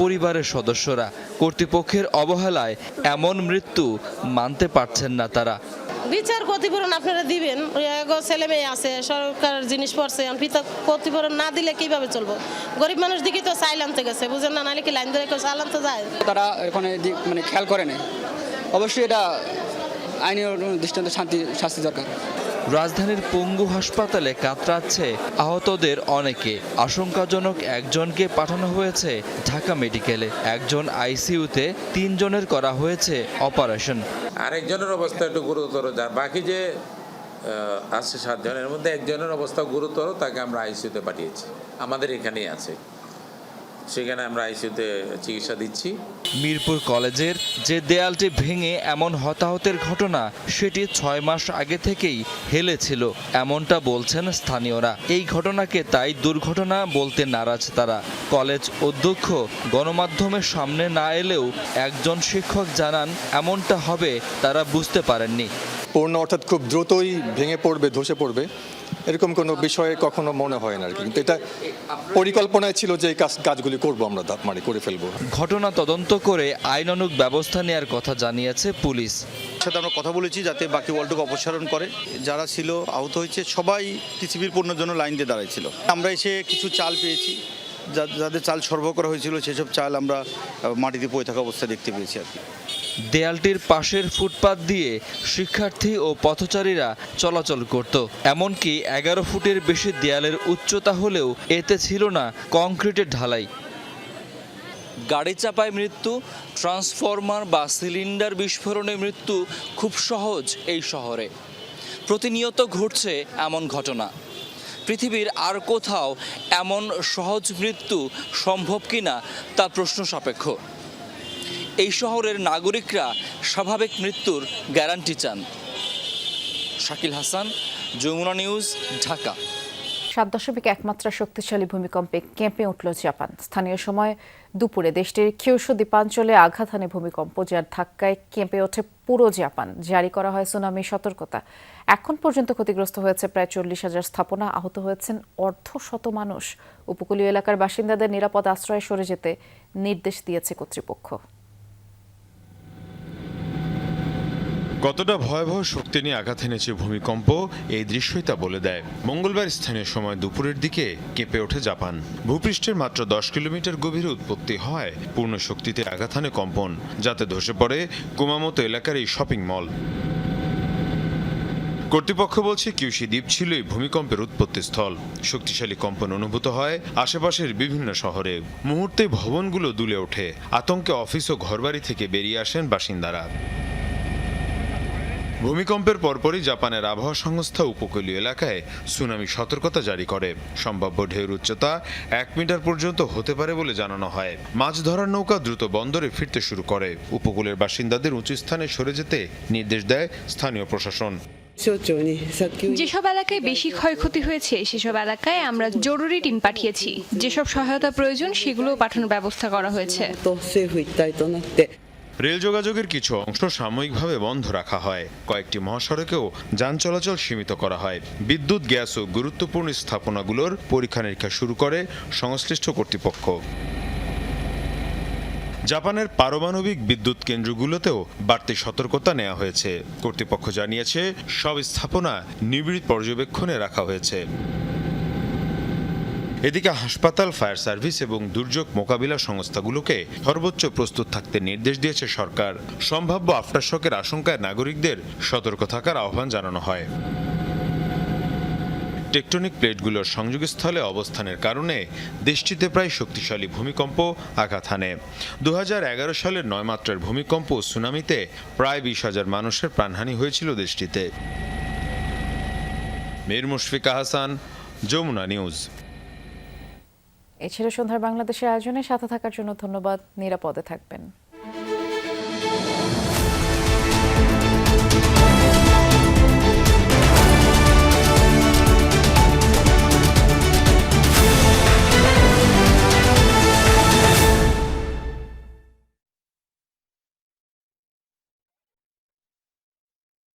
পরিবারের সদস্যরা। কর্তৃপক্ষের অবহেলায় এমন মৃত্যু মানতে পারছেন না তারা। বিচার ক্ষতিপূরণ আপনারা দিবেন, ছেলে মেয়ে আছে, সরকার জিনিস পড়ছে, ক্ষতিপূরণ না দিলে কিভাবে চলবো? গরিব মানুষ দিকে তো চাইল আনতে গেছে, বুঝেন না, নাহলে কি লাইন ধরে কেউ চাল আনতে যায়? তারা এখানে খেয়াল করে না। অবশ্যই এটা আইনের দৃষ্টান্ত শাস্তি দরকার। রাজধানীর পঙ্গু হাসপাতালে কাতরাচ্ছে আহতদের অনেকে। আশঙ্কাজনক একজনকে পাঠানো হয়েছে ঢাকা মেডিকেলে, একজন আইসিইউতে, 3 জনের করা হয়েছে অপারেশন। আরেকজনের অবস্থা একটু গুরুতর, যার বাকি যে আছে 7 জনের মধ্যে একজনের অবস্থা গুরুতর, তাকে আমরা আইসিইউতে পাঠিয়েছি, আমাদের এখানেই আছে। সেখানে আমরা আইসিইউতে চিকিৎসা দিচ্ছি। মিরপুর কলেজের যে দেয়ালটি ভেঙে এমন হতাহতের ঘটনা সেটি 6 মাস আগে থেকেই হেলেছিল এমনটা বলছেন স্থানীয়রা। এই ঘটনাকে তাই দুর্ঘটনা বলতে নারাজ তারা। কলেজ অধ্যক্ষ গণমাধ্যমের সামনে না এলেও একজন শিক্ষক জানান এমনটা হবে তারা বুঝতে পারেননি। পূর্ণ অর্থাৎ খুব দ্রুতই ভেঙে পড়বে, ধসে পড়বে, এরকম কোনো বিষয়ে কখনো মনে হয় না আর কি। কিন্তু এটা পরিকল্পনায় ছিল যে এই কাজগুলি করবো আমরা, করে ফেলবো। ঘটনা তদন্ত করে আইনানুগ ব্যবস্থা নেওয়ার কথা জানিয়েছে পুলিশ। সাথে আমরা কথা বলেছি যাতে বাকি ওয়ালটুকু অপসারণ করে। যারা ছিল আহত হয়েছে সবাই টিসিবির পণ্যের জন্য লাইন দিয়ে দাঁড়াইছিল। আমরা এসে কিছু চাল পেয়েছি, যাদের চাল সরবরাহ করা হয়েছিল সেসব চাল আমরা মাটিতে পড়ে থাকা অবস্থায় দেখতে পেয়েছি আর কি। দেয়ালটির পাশের ফুটপাত দিয়ে শিক্ষার্থী ও পথচারীরা চলাচল করত। এমনকি 11 ফুটের বেশি দেয়ালের উচ্চতা হলেও এতে ছিল না কংক্রিটের ঢালাই। গাড়ি চাপায় মৃত্যু, ট্রান্সফরমার বা সিলিন্ডার বিস্ফোরণে মৃত্যু খুব সহজ এই শহরে। প্রতিনিয়ত ঘটছে এমন ঘটনা। পৃথিবীর আর কোথাও এমন সহজ মৃত্যু সম্ভব কিনা তা প্রশ্ন সাপেক্ষ। এই শহরের নাগরিকরা স্বাভাবিক মৃত্যুর গ্যারান্টি চান। শাকিল হাসান, যমুনা নিউজ, ঢাকা। 7.1 মাত্রা শক্তিশালী ভূমিকম্পে কেঁপে উঠল জাপান। স্থানীয় সময় দুপুরে দেশটির কিউশু দ্বীপাঞ্চলে আঘাত হানে ভূমিকম্প, যার ধাক্কায় কেঁপে ওঠে পুরো জাপান। জারি করা হয় সুনামি সতর্কতা। এখন পর্যন্ত ক্ষতিগ্রস্ত হয়েছে প্রায় 40,000 স্থাপনা, আহত হয়েছেন অর্ধশত মানুষ। উপকূলীয় এলাকার বাসিন্দাদের নিরাপদ আশ্রয়ে সরে যেতে নির্দেশ দিয়েছে কর্তৃপক্ষ। কতটা ভয়াবহ শক্তি নিয়ে আঘাত এনেছে ভূমিকম্প, এই দৃশ্যই তা বলে দেয়। মঙ্গলবার স্থানীয় সময় দুপুরের দিকে কেঁপে ওঠে জাপান। ভূপৃষ্ঠের মাত্র 10 কিলোমিটার গভীরে উৎপত্তি হয় পূর্ণ শক্তিতে আঘাত হানে কম্পন, যাতে ধসে পড়ে কুমামোতো এলাকার এই শপিং মল। কর্তৃপক্ষ বলছে কিউশু দ্বীপ ছিল এই ভূমিকম্পের উৎপত্তিস্থল। শক্তিশালী কম্পন অনুভূত হয় আশেপাশের বিভিন্ন শহরে। মুহূর্তে ভবনগুলো দুলে ওঠে। আতঙ্কে অফিস ও ঘরবাড়ি থেকে বেরিয়ে আসেন বাসিন্দারা। ভূমিকম্পের পরপরই জাপানের আবহাওয়া সংস্থা উপকূলীয় এলাকায় সুনামি সতর্কতা জারি করে। সম্ভাব্য ঢেউর উচ্চতা 1 মিটার পর্যন্ত হতে পারে বলে জানানো হয়। মাছ ধরার নৌকা দ্রুত বন্দরে ফিরতে শুরু করে। উপকূলের বাসিন্দাদের উঁচু স্থানে সরে যেতে নির্দেশ দেয় স্থানীয় প্রশাসন। যেসব এলাকায় বেশি ক্ষয়ক্ষতি হয়েছে সেসব এলাকায় আমরা জরুরি টিম পাঠিয়েছি। যেসব সহায়তা প্রয়োজন সেগুলো পাঠানোর ব্যবস্থা করা হয়েছে। রেল যোগাযোগের কিছু অংশ সাময়িকভাবে বন্ধ রাখা হয়। কয়েকটি মহাসড়কেও যান চলাচল সীমিত করা হয়। বিদ্যুৎ, গ্যাস ও গুরুত্বপূর্ণ স্থাপনাগুলোর পরীক্ষা নিরীক্ষা শুরু করে সংশ্লিষ্ট কর্তৃপক্ষ। জাপানের পারমাণবিক বিদ্যুৎ কেন্দ্রগুলোতেও বাড়তি সতর্কতা নেওয়া হয়েছে। কর্তৃপক্ষ জানিয়েছে সব স্থাপনা নিবিড় পর্যবেক্ষণে রাখা হয়েছে। এদিকে হাসপাতাল, ফায়ার সার্ভিস এবং দুর্যোগ মোকাবিলা সংস্থাগুলোকে সর্বোচ্চ প্রস্তুত থাকতে নির্দেশ দিয়েছে সরকার। সম্ভাব্য আফটারশকের আশঙ্কায় নাগরিকদের সতর্ক থাকার আহ্বান জানানো হয়। টেকটনিক প্লেটগুলোর সংযোগস্থলে অবস্থানের কারণে দেশটিতে প্রায় শক্তিশালী ভূমিকম্প আঘাত হানে। 2011 সালের 9 মাত্রার ভূমিকম্প ও সুনামিতে প্রায় 20,000 মানুষের প্রাণহানি হয়েছিল দেশটিতে। মীর মুশফিকা হাসান, যমুনা নিউজ। এছাড়া সন্ধ্যার বাংলাদেশের আয়োজনে সাথে থাকার জন্য ধন্যবাদ। নিরাপদে থাকবেন।